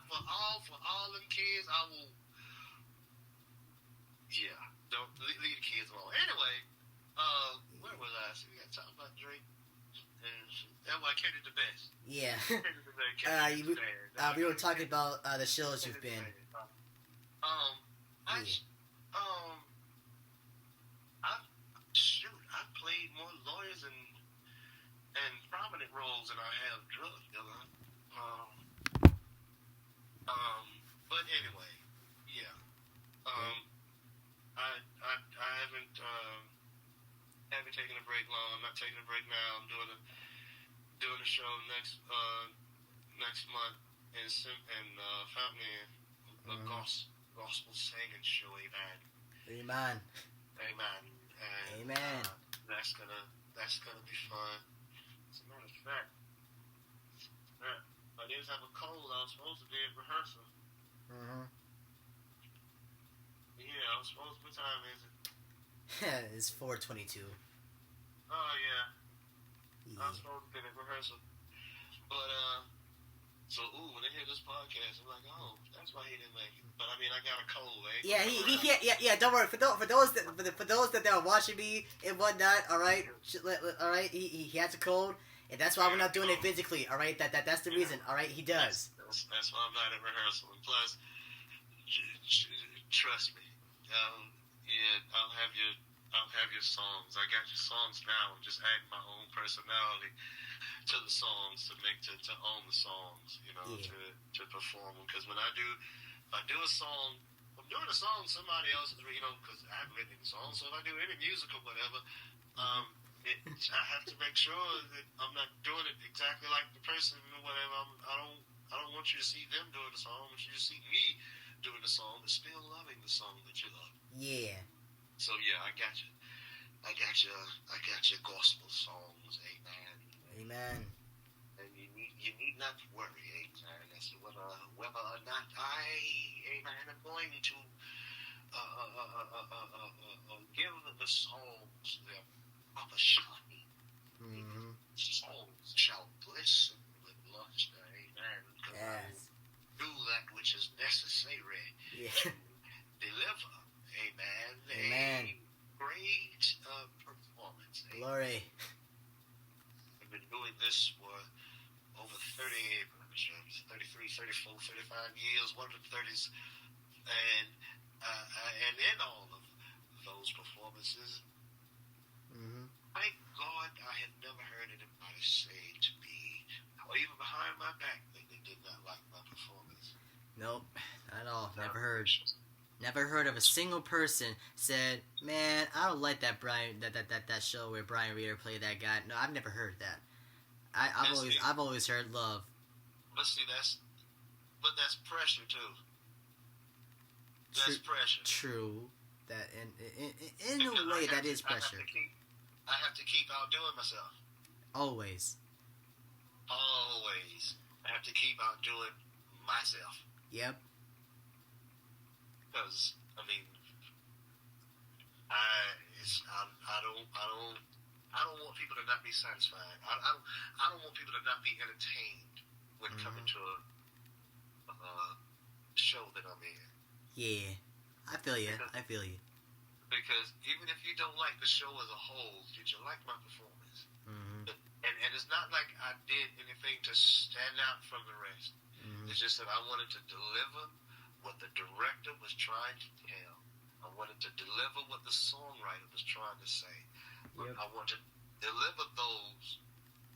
For all them kids, I will. Yeah, don't leave the kids alone. Anyway, where was I? So we got to talk about Drake. That's why I carried the best. Yeah. We were talking about the shows you've been. I've played more lawyers and prominent roles than I have drug dealer. But anyway, yeah. I haven't taken a break long. I'm not taking a break now. I'm doing a show next month in Fountain, a gospel singing show. Amen. That's gonna be fun. As a matter of fact, I didn't have a cold. I was supposed to be at rehearsal. Mm-hmm. Yeah, I was supposed to. What time is it? It's 4:22. Oh yeah. I was supposed to be at rehearsal, but when they hear this podcast, I'm like, oh, that's why he didn't make it. But I mean, I got a cold, eh? Yeah. Don't worry. For those that are watching me and whatnot, all right. He has a cold, and that's why we're not doing it physically. All right. That's the reason. All right. He does. That's why I'm not at rehearsal. And plus, trust me. I'll have your songs. I got your songs now. I'm just adding my own personality to the songs to own the songs, to perform them. Because if I do a song, I'm doing a song somebody else is, because I haven't written any songs. So if I do any music or whatever, I have to make sure that I'm not doing it exactly like the person or whatever. I don't want you to see them doing the song. I want you to see me doing the song, but still loving the song that you love. Yeah. So yeah, I got you. I got your gospel songs, amen. And you need not worry, amen, as to whether or not amen, I'm going to give the songs their proper shining. Mm-hmm. Souls shall glisten with luster, amen. Yes. Do that which is necessary to deliver, amen. A great performance. Glory. I've been doing this for over 33, 34, 35 years, one of the 30s, and in all of those performances, thank God I have never heard anybody say to me, or even behind my back, that they did not like my performance. Nope, not at all. Never heard of a single person said, "Man, I don't like that that show where Brian Reeder played that guy." No, I've never heard that. I've always heard love. But see, that's pressure too. That's pressure. True. That in a way that is pressure. I have to keep outdoing myself. Always. I have to keep outdoing myself. Yep. Because, I mean, I don't want people to not be satisfied. I don't want people to not be entertained when coming to a show that I'm in. Yeah, I feel you. Because even if you don't like the show as a whole, did you like my performance? Mm-hmm. And it's not like I did anything to stand out from the rest. Mm-hmm. It's just that I wanted to deliver what the director was trying to tell. I wanted to deliver what the songwriter was trying to say. Yep. I want to deliver those,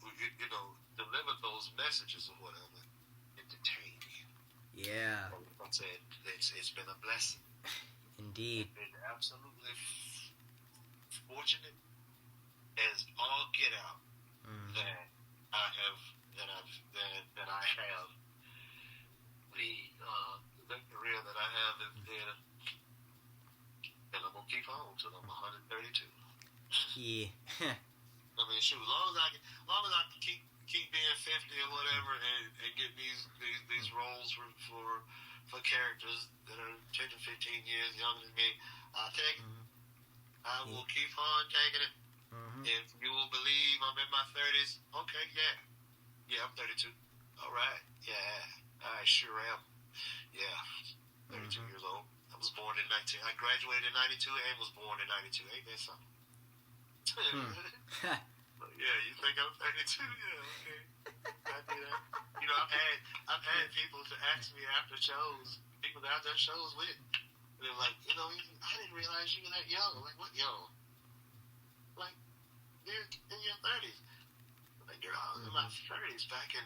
deliver those messages or whatever, entertain you. Yeah. Like I said, it's been a blessing. Indeed. I've been absolutely fortunate as all get out that I have the career that I have in theater, and I'm gonna keep on till I'm 132. Yeah. I mean, shoot, long as I can keep being 50 or whatever, and get these roles for characters that are 10 to 15 years younger than me, I'll take it. I will keep on taking it. If you will believe I'm in my 30s, okay, yeah, I'm 32. All right, yeah, I sure am. Yeah, 32 years old. I was born in I graduated in 92 and was born in 92. Ain't that something? Yeah, you think I'm 32? Yeah, okay. I do that. I've had people to ask me after shows, people that I've done shows with. They're like, I didn't realize you were that young. I'm like, what young? Like, you're in your 30s. Like, girl, I was in my 30s back in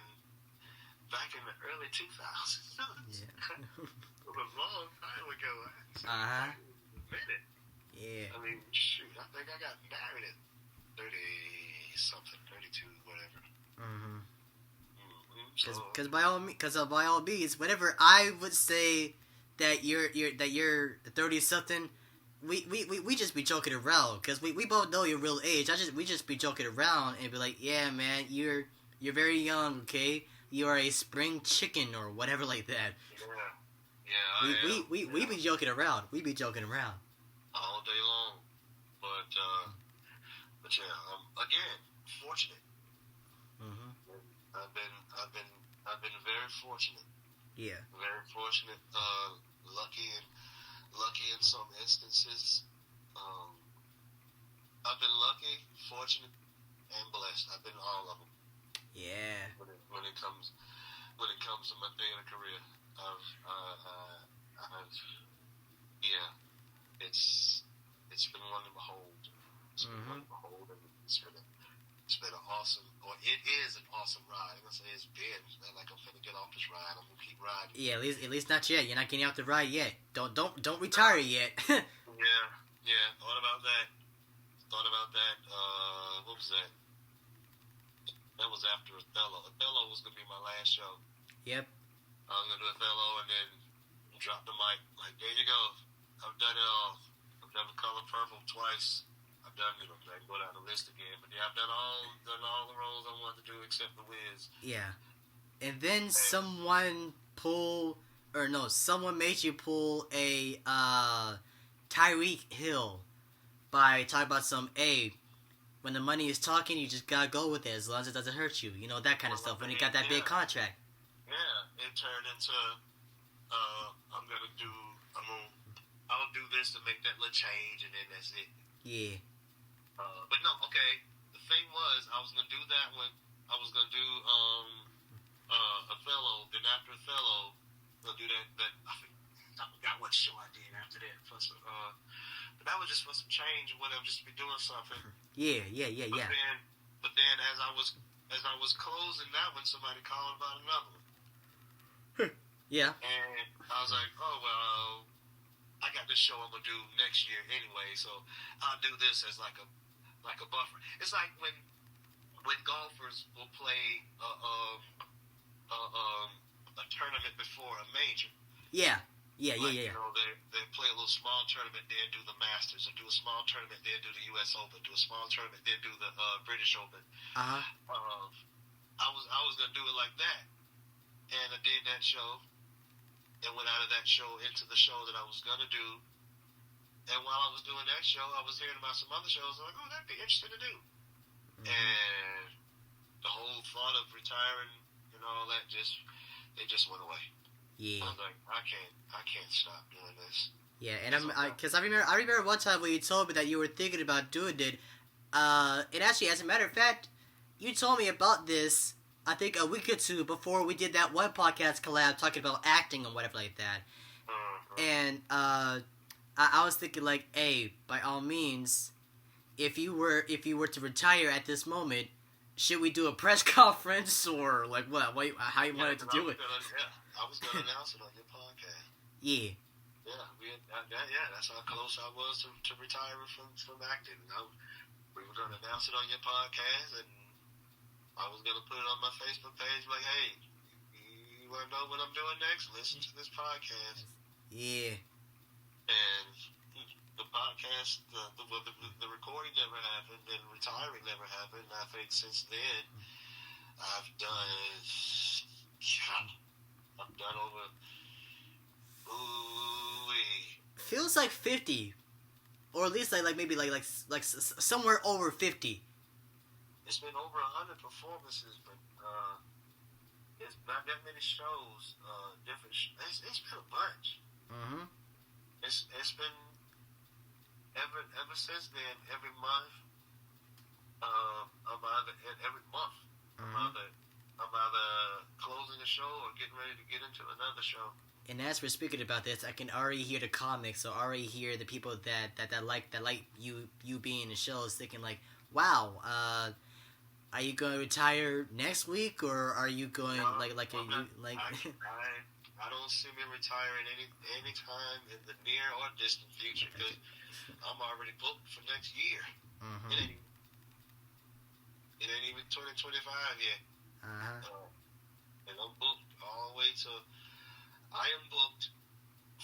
the early 2000s. Yeah. It was a long time ago. A minute. Yeah. I mean, shoot, I think I got married at 30-something, 32, whatever. Because by all means, whenever I would say that you're 30-something, we just be joking around, because we both know your real age. We just be joking around and be like, yeah, man, you're very young, okay? You are a spring chicken or whatever like that. Yeah. We be joking around. We be joking around all day long, but yeah, again, fortunate. I've been very fortunate. Yeah. Very fortunate. Lucky in some instances. I've been lucky, fortunate, and blessed. I've been all of them. Yeah. When it comes to my theater career, it's been one to behold. It's been one to behold, and it's been an awesome, or it is an awesome ride. I'm gonna say it's been. It's not like I'm finna get off this ride. I'm gonna keep riding. Yeah, at least not yet. You're not getting off the ride yet. Don't retire yet. Yeah. Thought about that. What was that? That was after Othello. Othello was gonna be my last show. Yep. I was gonna do Othello and then drop the mic. Like, there you go. I've done it all. I've done The Color Purple twice. I've done, I can go down the list again. But yeah, I've done all the roles I wanted to do except The Wiz. Yeah. And then someone made you pull a Tyreek Hill by talking about when the money is talking, you just gotta go with it as long as it doesn't hurt you. That kind of stuff. When you got that big contract. Yeah, it turned into I'll do this to make that little change, and then that's it. Yeah. But no, okay. The thing was, I was gonna do that one. I was gonna do Othello. Then after Othello, I'll do that. I forgot what show I did after that. But that was just for some change or whatever, just to be doing something. Yeah. But then as I was closing that one, somebody called about another one. Yeah. And I was like, oh well, I got this show I'm gonna do next year anyway, so I'll do this as like a buffer. It's like when golfers will play a tournament before a major. Yeah. They play a little small tournament, then do the Masters, or do a small tournament, then do the U.S. Open, do a small tournament, then do the British Open. I was gonna do it like that, and I did that show, and went out of that show into the show that I was gonna do And while I was doing that show, I was hearing about some other shows. I'm like, oh, that'd be interesting to do. And the whole thought of retiring and all that it just went away. Yeah. I was like, I can't stop doing this. Yeah, and because I remember one time when you told me that you were thinking about doing it. And actually, as a matter of fact, you told me about this, I think a week or two before we did that one podcast collab talking about acting or whatever like that. And I was thinking like, hey, by all means, if you were to retire at this moment, should we do a press conference or like what? How you wanted to do it? I was gonna announce it on your podcast. Yeah. Yeah, that's how close I was to retiring from acting. We were gonna announce it on your podcast, and I was gonna put it on my Facebook page, like, hey, you wanna know what I'm doing next? Listen to this podcast. Yeah. And the podcast, the recording never happened, and retiring never happened. And I think since then, I've done over. Feels like 50, or at least like maybe like somewhere over 50. It's been over 100 performances, but it's not that many shows. Different. It's been a bunch. Mm-hmm. It's been ever since then. Every month, every month, I'm either closing a show or getting ready to get into another show. And as we're speaking about this, I can already hear the comics, so already hear the people that like you being in the shows thinking like, wow, are you going to retire next week, or are you going I don't see me retiring any time in the near or distant future, because I'm already booked for next year. Mm-hmm. It ain't even 2025 yet. And I'm booked all the way to. I am booked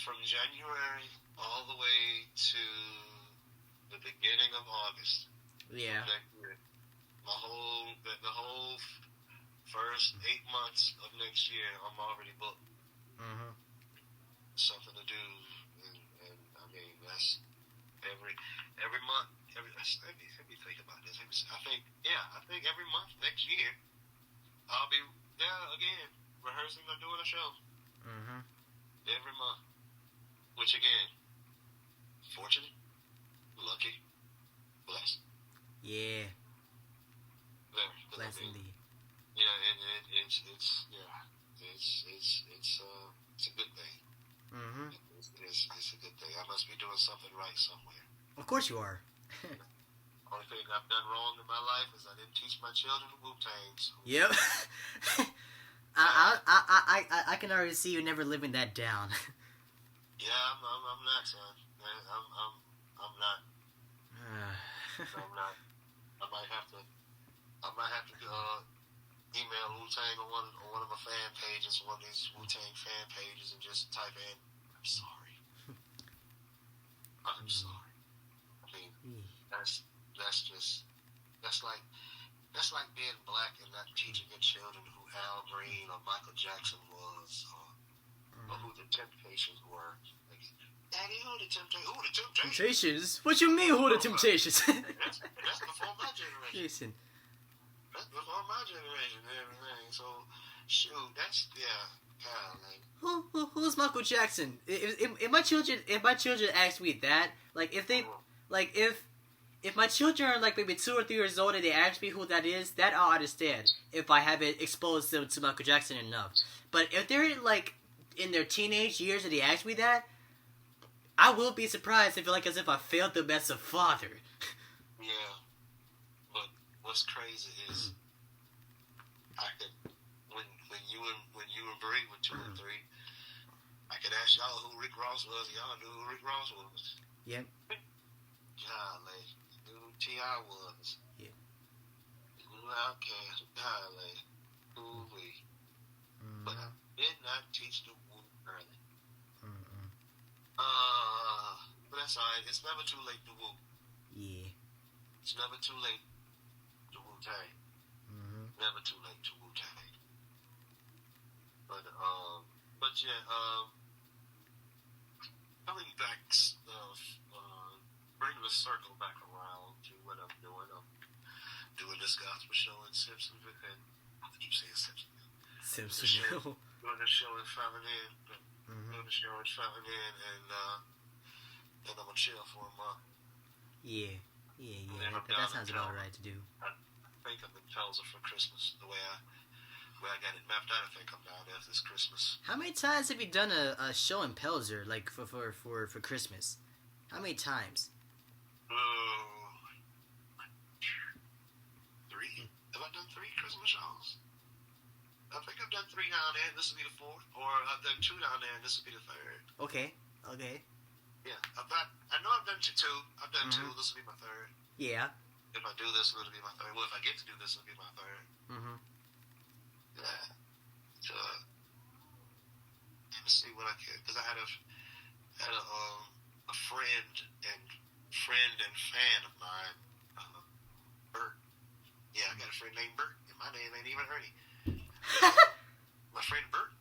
from January all the way to the beginning of August. Yeah. The whole first 8 months of next year, I'm already booked. Mm-hmm. Something to do, and I mean that's every month. Let me think about this. I think every month next year, I'll be there again, rehearsing or doing a show. Mm-hmm. Every month. Which again, fortunate, lucky, blessed. Yeah. Very. Blessed indeed. Yeah, it's a good thing. Mm-hmm. It's a good thing. I must be doing something right somewhere. Of course you are. Only thing I've done wrong in my life is I didn't teach my children Wu-Tang. Yep. I can already see you never living that down. Yeah, I'm not, son. I'm not. I'm not. I might have to email Wu-Tang on one of my fan pages, one of these Wu-Tang fan pages, and just type in, "I'm sorry." I'm sorry. I mean, that's like being black and not teaching your children who Al Green or Michael Jackson was, or who the Temptations were. Like, Daddy, who the Temptations? Temptations? What you mean, who the Temptations? That's before my generation. Listen. That's before my generation and everything. So, shoot, like, Who's Michael Jackson? If my children ask me that, like, if my children are like maybe 2 or 3 years old and they ask me who that is, that I'll understand if I haven't exposed them to Michael Jackson enough. But if they're like in their teenage years and they ask me that, I will be surprised and feel like as if I failed them as a father. Yeah, but what's crazy is I could when you and Bree were 2 and 3, I could ask y'all who Rick Ross was. Y'all knew who Rick Ross was. Yep. Golly. Who T.I. was. Yeah. Who Outkast. Golly. Ooh-wee. But I did not teach the Wu early. But that's alright. It's never too late to Wu. Yeah. It's never too late to Wu-Tang. Never too late to Wu-Tang. But yeah, coming back, to circle back around to what I'm doing. I'm doing this gospel show in Simpsonville, and I keep saying Simpsonville. Simpsonville. Doing the show in Fountain Inn, doing the show in Fountain Inn, and then I'm gonna chill for a month. Yeah. That sounds about right to do. I think I'm in Pelzer for Christmas. The way I got it mapped out, I think I'm down there this Christmas. How many times have you done a show in Pelzer, like for Christmas? How many times? 3. Have I done 3 Christmas shows? I think I've done 3 down there, and this will be the 4th. Or I've done 2 down there, and this will be the 3rd. Okay. Yeah, I know I've done 2. I've done 2. This will be my 3rd. Yeah. If I do this, it'll be my 3rd. Well, if I get to do this, it'll be my 3rd. Yeah. So, let me see what I can. Because I had a friend and fan of mine, Bert. Yeah, I got a friend named Bert, and my name ain't even Ernie. My friend Bert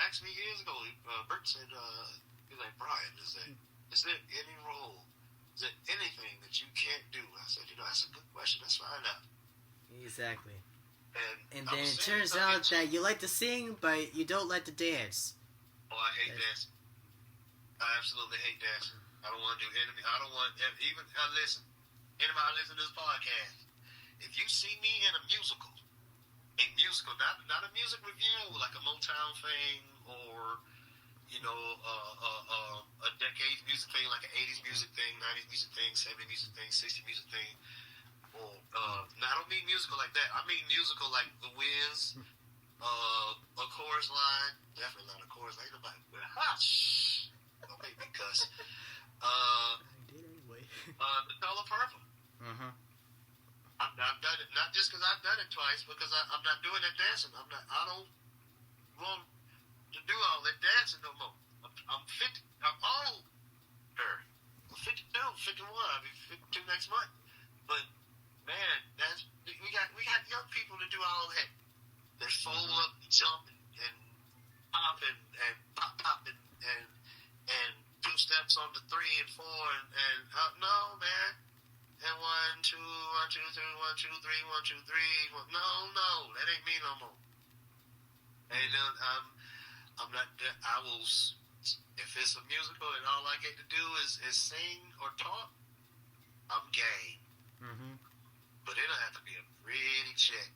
asked me years ago. Bert said, he's like, Brian, is there any role? Is there anything that you can't do? I said, that's a good question. Let's find out. Exactly. And I then it turns out that you like to sing, but you don't like to dance. Oh, I hate dancing. I absolutely hate dancing. I don't want to do anything. I don't want even. Listen, anybody listen to this podcast? If you see me in a musical, not a music review like a Motown thing or a decades music thing like an 80s music thing, 90s music thing, 70s music thing, 60s music thing. Or I don't mean musical like that. I mean musical like The Wiz, a chorus line. Definitely not a chorus line. Nobody. Don't make me cuss. I did anyway. The Color Purple. I've done it not just because I've done it twice, because I'm not doing that dancing. I don't want to do all that dancing no more. I'm 50. I'm older. I'm 52, 51. I'll be 52 next month. But man, we got young people to do all that. They fold up and jump and pop and pop and 2 steps on the 3 and 4 and no man. And 1, 2, 1, 2, 3, 1, 2, 3, 1, 2, 3. No, that ain't me no more. And I'm not. I will. If it's a musical and all I get to do is sing or talk, I'm game. But it'll have to be a pretty check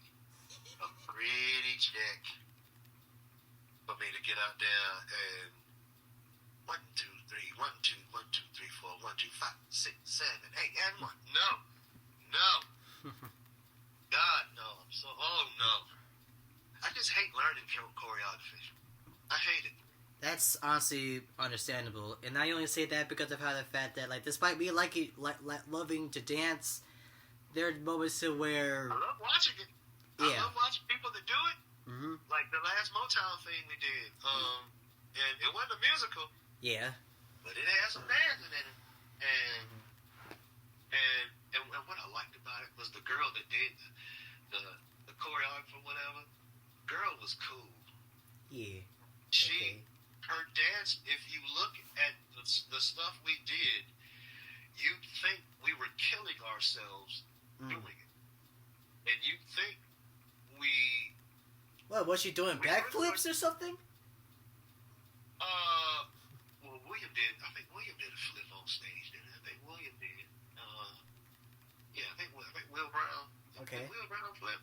for me to get out there and 1, 2, 3, 1, 2, 1, 2, 3, 4, 1, 2, 5, 6, 7, 8, and 1. No. God, no. No. I just hate learning choreography. I hate it. That's honestly understandable, and I only say that because of how the fact that, like, despite me loving to dance, there are moments to where I love watching it. I love watching people that do it. Like the last Motown thing we did, and it wasn't a musical. Yeah. But it had some dancing in it, and what I liked about it was the girl that did the choreography or whatever. Girl was cool. Yeah. Her dance, if you look at the stuff we did, you'd think we were killing ourselves doing it. And you'd think What, was she doing backflips or something? Well, William did. I think William did a flip on stage, didn't he? I think William did. I think Will Brown. Okay. Will Brown flip.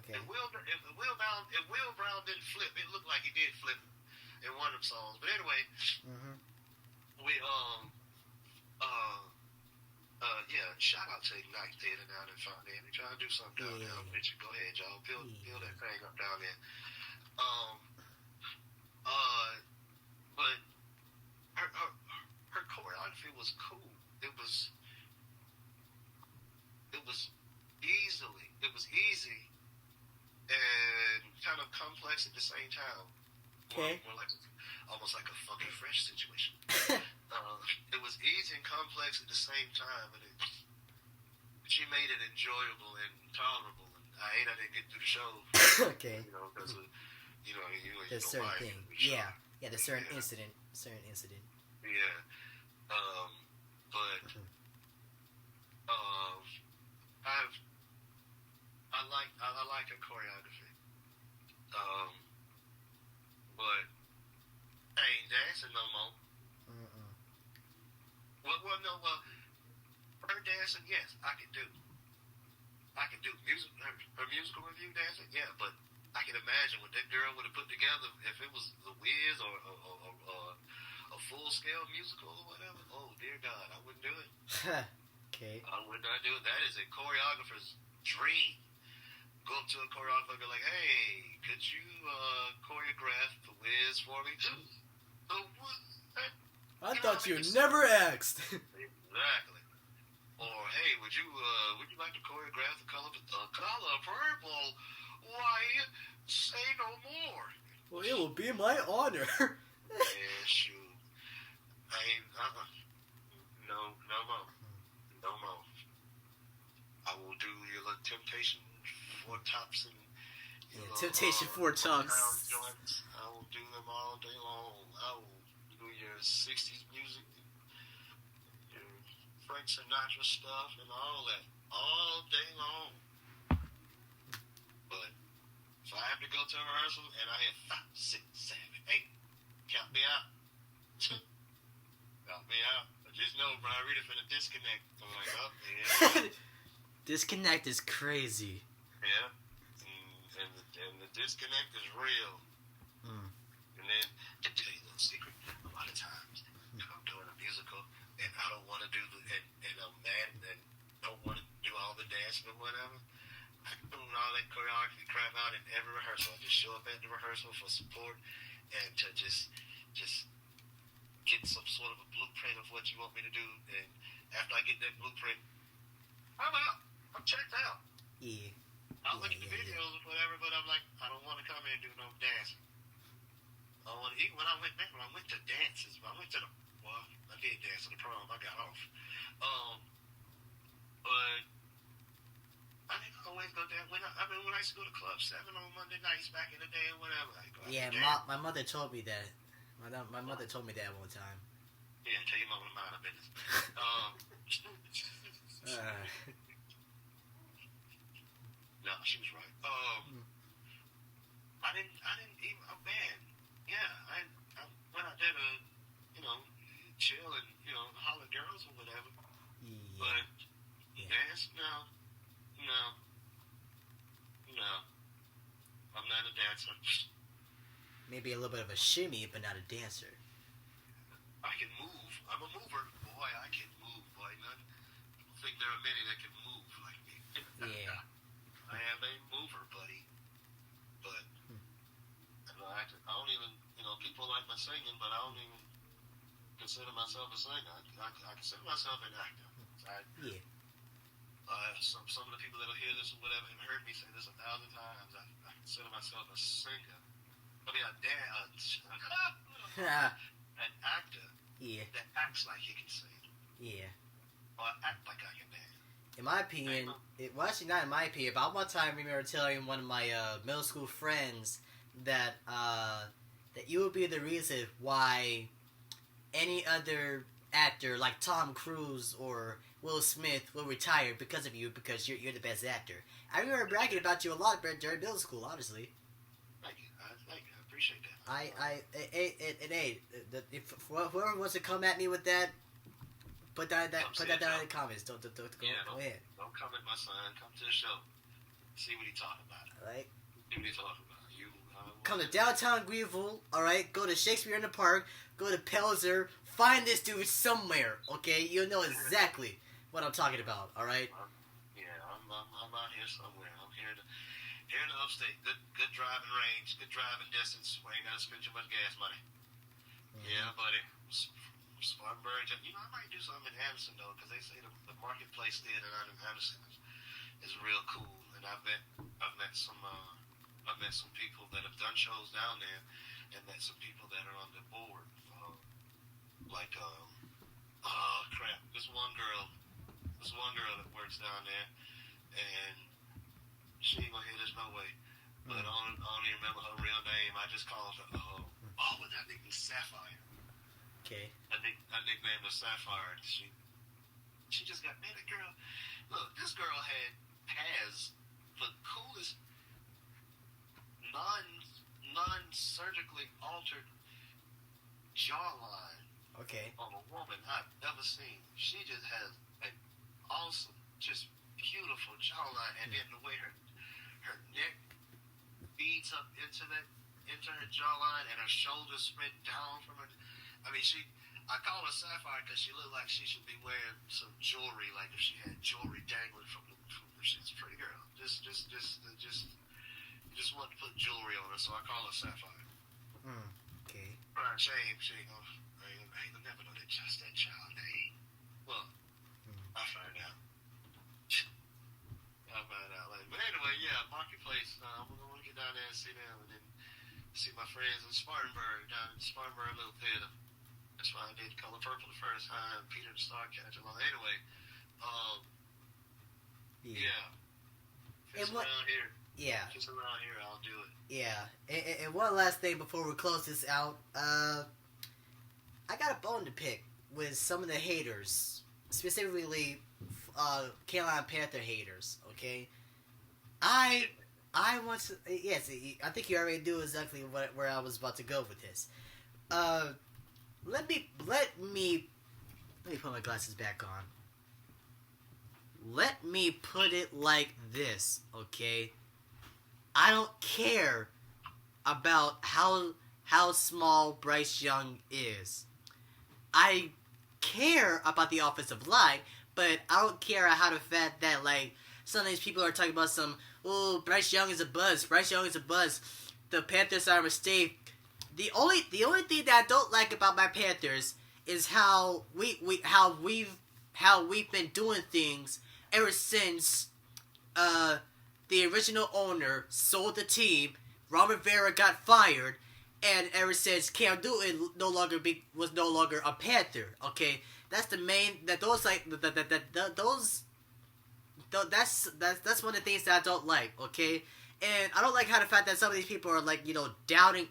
Okay. If Will Brown didn't flip, it looked like he did flip in one of them songs. But anyway, we shout out to Ignite Theater down in Fountain. They trying to do something down there. Go ahead, y'all. Build that thing up down there. But her choreography was cool. It was easy and kind of complex at the same time. Okay. More like almost like a Funky Fresh situation. It was easy and complex at the same time, and she made it enjoyable and tolerable. And I hate I didn't get through the show. Okay. Because there's certain thing. Yeah, there's certain incident. Yeah. But I like her choreography. But I ain't dancing no more. Well, her dancing, yes, I can do. Her musical review dancing, yeah, but I can imagine what that girl would have put together if it was The Wiz or a full-scale musical or whatever. Oh, dear God, I wouldn't do it. Okay. I would not do it. That is a choreographer's dream. Go up to a choreographer and be like, hey, could you choreograph The Wiz for me? I thought you never asked. Exactly. Or, hey, would you like to choreograph the color purple? Why, say no more. Well, it will be my honor. Yeah, shoot. No more. I will do your little Temptation 4 Tops and Temptation 4 Tops. I will do them all day long. I will do your 60s music, your Frank Sinatra stuff, and all that all day long. But if I have to go to a rehearsal and I hear 5, 6, 7, 8, count me out. Count me out. But just know, Brian Reader finna disconnect. I'm like, oh, yeah. Disconnect is crazy. Yeah. And the disconnect is real. And then, to tell you a little secret, a lot of times, if I'm doing a musical and I don't want to do and I'm mad and don't want to do all the dancing or whatever, I can do all that choreography crap out in every rehearsal. I just show up at the rehearsal for support and to just get some sort of a blueprint of what you want me to do. And after I get that blueprint, I'm out. I'm checked out. Yeah. I'll look at the videos or whatever, but I'm like, I don't want to come here and do no dancing. I want to eat. When I went to dances, I did dance at the prom. I got off. But I didn't always go there. When I used to go to Club 7 on Monday nights back in the day or whatever. Yeah, my mother told me that. My mother told me that one time. Yeah, tell your mama to mind her business. No, she was right. I didn't even, man, yeah, I went out there to, chill and, holler girls or whatever. Yeah. But dance, no. I'm not a dancer. Maybe a little bit of a shimmy, but not a dancer. I can move. I'm a mover. Boy, I can move. Boy, I don't think there are many that can move like me. Yeah. I am a mover, buddy. But I don't even, people like my singing, but I don't even consider myself a singer. I consider myself an actor. Some of the people that'll hear this or whatever have heard me say this 1,000 times. I consider myself a singer. I mean, an actor that acts like he can sing. Yeah. Or act like I can dance. In my opinion, actually not in my opinion, but one time I remember telling one of my middle school friends that you would be the reason why any other actor like Tom Cruise or Will Smith will retire because of you, because you're the best actor. I remember bragging about you a lot during middle school, honestly. Thank you. I appreciate that. If whoever wants to come at me with that, put that down in the comments. Don't go ahead. Don't come at my son. Come to the show. See what he's talking about. All right. See what he's talking about. Come to downtown Greenville. All right. Go to Shakespeare in the Park. Go to Pelzer. Find this dude somewhere. Okay. You'll know exactly what I'm talking about. All right. I'm out here somewhere. I'm here in the upstate. Good driving range. Good driving distance. Where you ain't gotta spend too much gas money. Mm-hmm. Yeah, buddy. Spartanburg. I might do something in Anderson though, because they say the Marketplace Theater out in Anderson is real cool, and I've met some people that have done shows down there, and met some people that are on the board. This one girl that works down there, and she ain't gonna hear this no way. But I don't even remember her real name. I just called her. With that nickname Sapphire. Okay. I nicknamed her Sapphire. She She just got married. Girl, look, this girl has the coolest non-surgically altered jawline of a woman I've ever seen. She just has an awesome, just beautiful jawline, and then the way her neck feeds up into her jawline, and her shoulders spread down from her. I mean, I call her Sapphire because she looked like she should be wearing some jewelry, like if she had jewelry dangling from her. She's a pretty girl. Just wanted to put jewelry on her, so I call her Sapphire. Okay. Brian Shame, she ain't gonna never know that child name. Well, I find out. Later. But anyway, yeah, Marketplace. I'm gonna get down there and see them, and then see my friends in Spartanburg, down in Spartanburg Little Theater. That's why I did Color Purple the first time, Peter the Starcatcher. Well, anyway, if it's around here. Yeah. If it's around here, I'll do it. Yeah. And one last thing before we close this out. I got a bone to pick with some of the haters. Specifically, Carolina Panther haters, okay? I want to... Yes, I think you already knew exactly where I was about to go with this. Let me put my glasses back on. Let me put it like this, okay? I don't care about how small Bryce Young is. I care about the offensive line, but I don't care how the fact that, like, some of these people are talking about Bryce Young is a buzz. Bryce Young is a buzz. The Panthers are a mistake. The only thing that I don't like about my Panthers is how we've been doing things ever since the original owner sold the team. Ron Rivera got fired, and ever since Cam Newton was no longer a Panther. Okay, that's the main that's one of the things that I don't like. Okay. And I don't like how the fact that some of these people are, like, doubting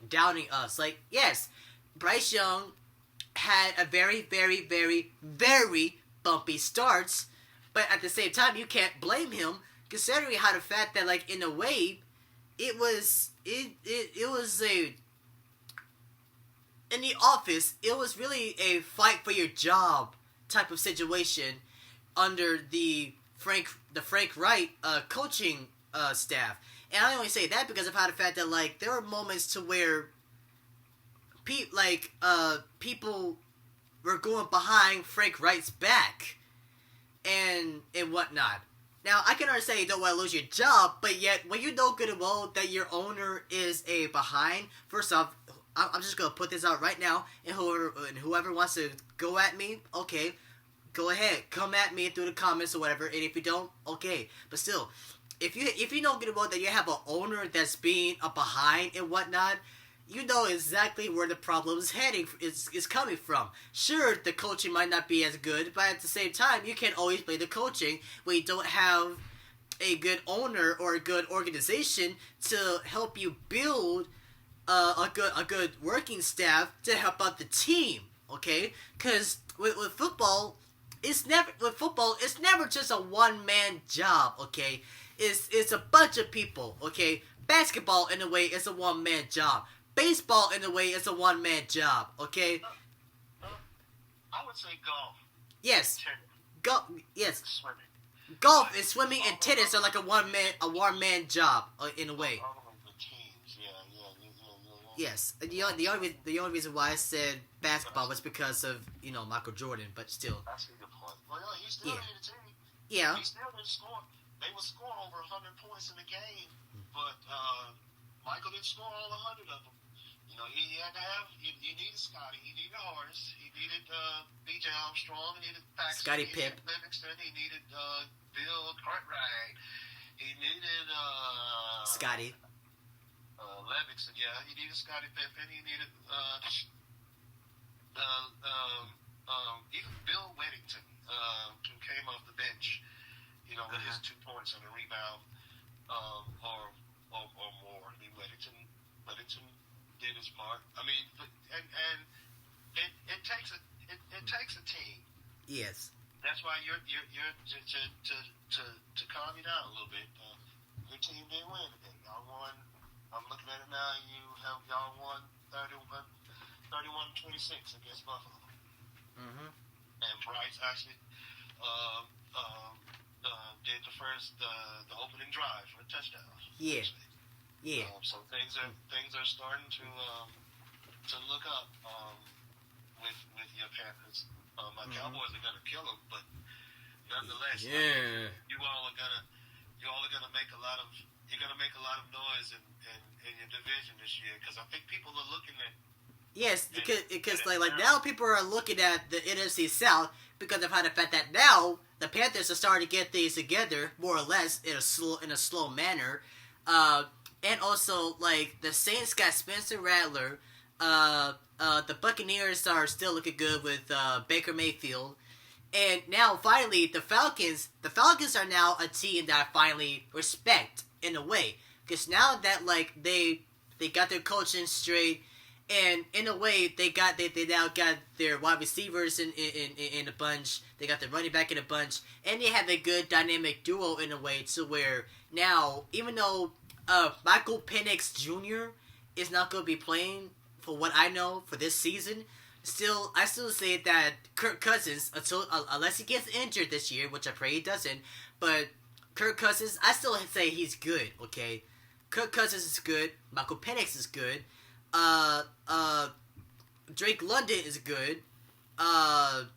us. Like, yes, Bryce Young had a very, very, very, very bumpy starts, but at the same time, you can't blame him, considering how the fact that, like, in a way, it was in the office, it was really a fight for your job type of situation under the Frank Wright coaching staff. And I only say that because of how the fact that, like, there were moments to where people were going behind Frank Wright's back and whatnot. Now, I can understand you don't want to lose your job, but yet when you know good and well that your owner is a behind, first off, I'm just going to put this out right now, and whoever wants to go at me, okay, go ahead, come at me through the comments or whatever, and if you don't, okay, but still, if you know good and well that you have an owner that's being a behind and whatnot, you know exactly where the problem is coming from. Sure, the coaching might not be as good, but at the same time, you can't always blame the coaching when you don't have a good owner or a good organization to help you build a good working staff to help out the team. Okay, because with football, it's never just a one-man job. Okay. It's a bunch of people, okay? Basketball, in a way, is a one-man job. Baseball, in a way, is a one-man job, okay? I would say golf. Yes. Yes. Swimming. Golf and swimming and tennis are like a one-man job, in a way. Yes. The only reason why I said basketball was because of, Michael Jordan, but still. That's a good point. Well, he still needed a team. Yeah. He still didn't score. They were scoring over 100 points in the game, but Michael didn't score all 100 of them. He had to have. He needed Scotty. He needed Horace. He needed B.J. Armstrong. He needed Paxton. Scotty He Pipp. needed Livingston. He needed Bill Cartwright. He needed Scotty. Livingston. Yeah, he needed Scotty Pippen. He needed even Bill Weddington, who came off the bench. With his 2 points and a rebound, or more. I mean, Weddington did his part. I mean, and it takes a team. Yes. that's why you're to calm you down a little bit. Your team didn't win today. Y'all won. I'm looking at it now. Y'all won 31-26 against Buffalo. Mm-hmm. And Bryce actually did the opening drive for a touchdown. Yeah. Yeah. So things are starting to look up with your Panthers. My Cowboys are gonna kill them, but nonetheless, you all are gonna make a lot of noise in your division this year, because I think people are looking at. Yes, because like now people are looking at the NFC South because of how the fact that now the Panthers are starting to get things together more or less in a slow manner, and also like the Saints got Spencer Rattler, the Buccaneers are still looking good with Baker Mayfield, and now finally the Falcons are now a team that I finally respect in a way, because now that like they got their coaching straight. And in a way, they now got their wide receivers in a bunch. They got their running back in a bunch, and they have a good dynamic duo in a way to where now, even though Michael Penix Jr. is not going to be playing for what I know for this season, I still say that Kirk Cousins, unless he gets injured this year, which I pray he doesn't, but Kirk Cousins, I still say he's good. Okay, Kirk Cousins is good. Michael Penix is good. Drake London is good. That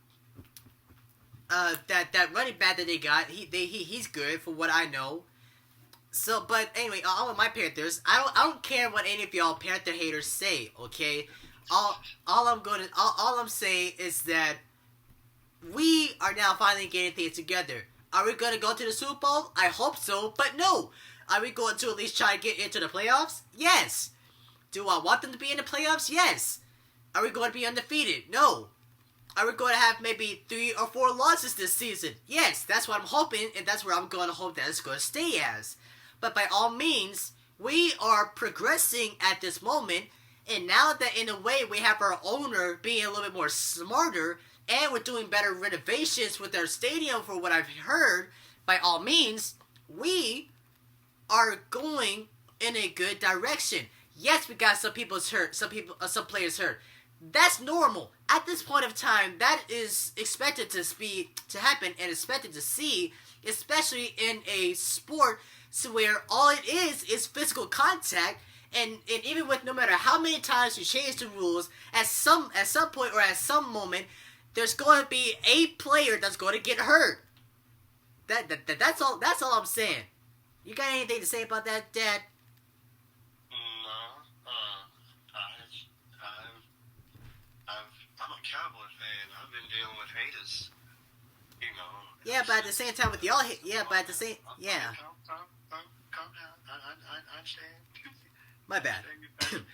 running back that they got, he's good for what I know. So, but anyway, all of my Panthers, I don't care what any of y'all Panther haters say. Okay, all I'm saying is that we are now finally getting things together. Are we gonna go to the Super Bowl? I hope so, but no. Are we going to at least try to get into the playoffs? Yes. Do I want them to be in the playoffs? Yes. Are we going to be undefeated? No. Are we going to have maybe 3 or 4 losses this season? Yes, that's what I'm hoping, and that's where I'm going to hope that it's going to stay as. But by all means, we are progressing at this moment, and now that in a way we have our owner being a little bit more smarter, and we're doing better renovations with our stadium for what I've heard, by all means, we are going in a good direction. Yes, we got some players hurt. That's normal. At this point of time, that is expected to happen and expected to see, especially in a sport where all it is physical contact, and even with no matter how many times you change the rules, at some point or at some moment, there's going to be a player that's going to get hurt. That's all I'm saying. You got anything to say about that, Dad? I'm a Cowboy fan. I've been dealing with haters, Yeah, but at the same time with y'all, Calm down. I understand. My bad. The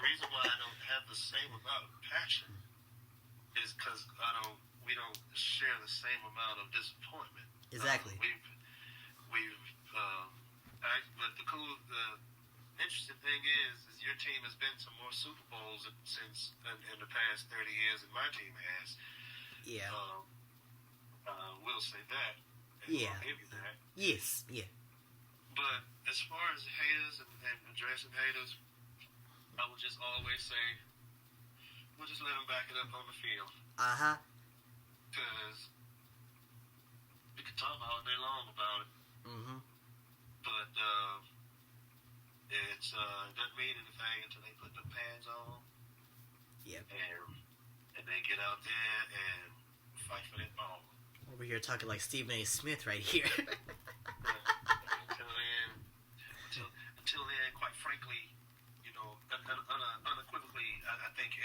reason why I don't have the same amount of passion is because we don't share the same amount of disappointment. Exactly. But the interesting thing is your team has been to more Super Bowls since in the past 30 years than my team has. Yeah. We'll say that. Yeah. I'll give you that. Yes. Yeah. But as far as haters and addressing haters, I would just always say, we'll just let them back it up on the field. Because we can talk all day long about it. But it doesn't mean anything until they put the pads on. Yep. And they get out there and fight for that ball. Over here talking like Stephen A. Smith right here. Until then, quite frankly, unequivocally, I think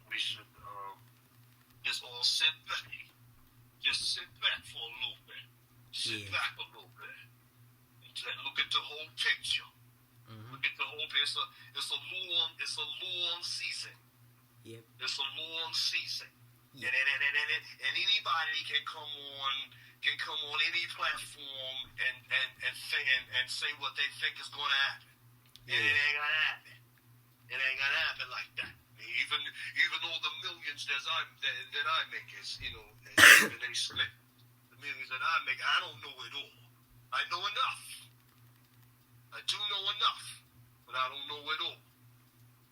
we should just all sit back. Just sit back for a little bit. Sit back a little bit. And look at the whole picture. Look at the whole picture. It's a long season. Yep. It's a long season. Yep. And anybody can come on any platform and say what they think is going to happen. And it ain't gonna happen. It ain't gonna happen like that. Even though the millions millions that I make is, and they slip. The millions that I make, I don't know it all. I know enough. I do know enough, but I don't know it all.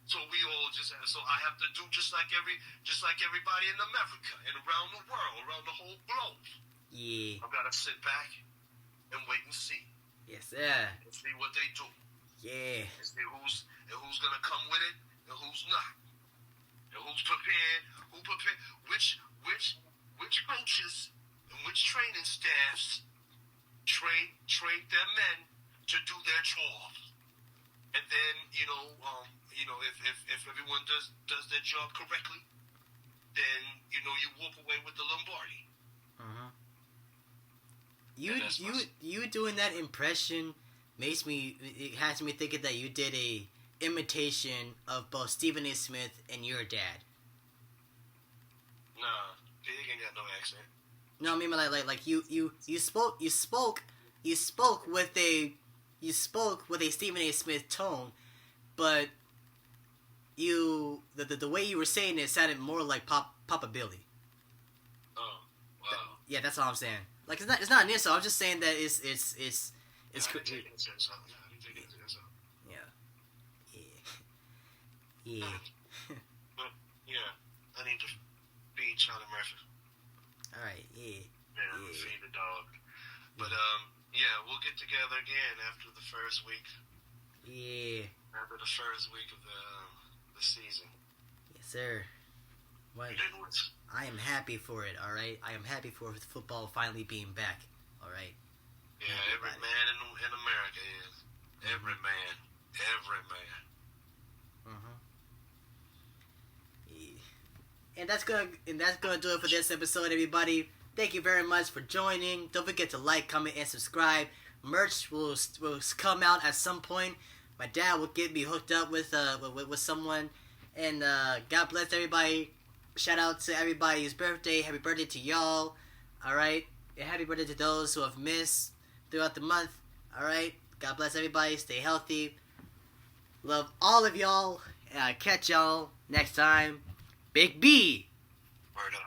So we all so I have to do just like everybody in America and around the world, around the whole globe. Yeah. I've got to sit back and wait and see. Yes, sir. And see what they do. Yeah. And see who's gonna come with it and who's not. And who's prepared, which coaches and which training staffs train their men to do their job. And then, if everyone does their job correctly, then, you walk away with the Lombardi. You doing that impression it has me thinking that you did a imitation of both Stephen A. Smith and your dad. Nah, Pig ain't got no accent. No, I mean like you spoke with a Stephen A. Smith tone, but the way you were saying it sounded more like Papa Billy. Oh, wow. Yeah, that's all I'm saying. Like it's not an insult. I'm just saying that it's I didn't take it as an insult. Yeah. But yeah, I need to feed Charlie Murphy. All right. Yeah. Yeah, feed the dog. But we'll get together again after the first week. Yeah. After the first week of the season. Yes, sir. What? I am happy for it. All right. I am happy for football finally being back. All right. Yeah, every man in America is. Every man. Yeah. And that's gonna do it for this episode, everybody. Thank you very much for joining. Don't forget to like, comment, and subscribe. Merch will come out at some point. My dad will get me hooked up with someone. And God bless everybody. Shout out to everybody's birthday. Happy birthday to y'all. Alright? And happy birthday to those who have missed throughout the month. Alright? God bless everybody. Stay healthy. Love all of y'all. And catch y'all next time. Big B. Word up.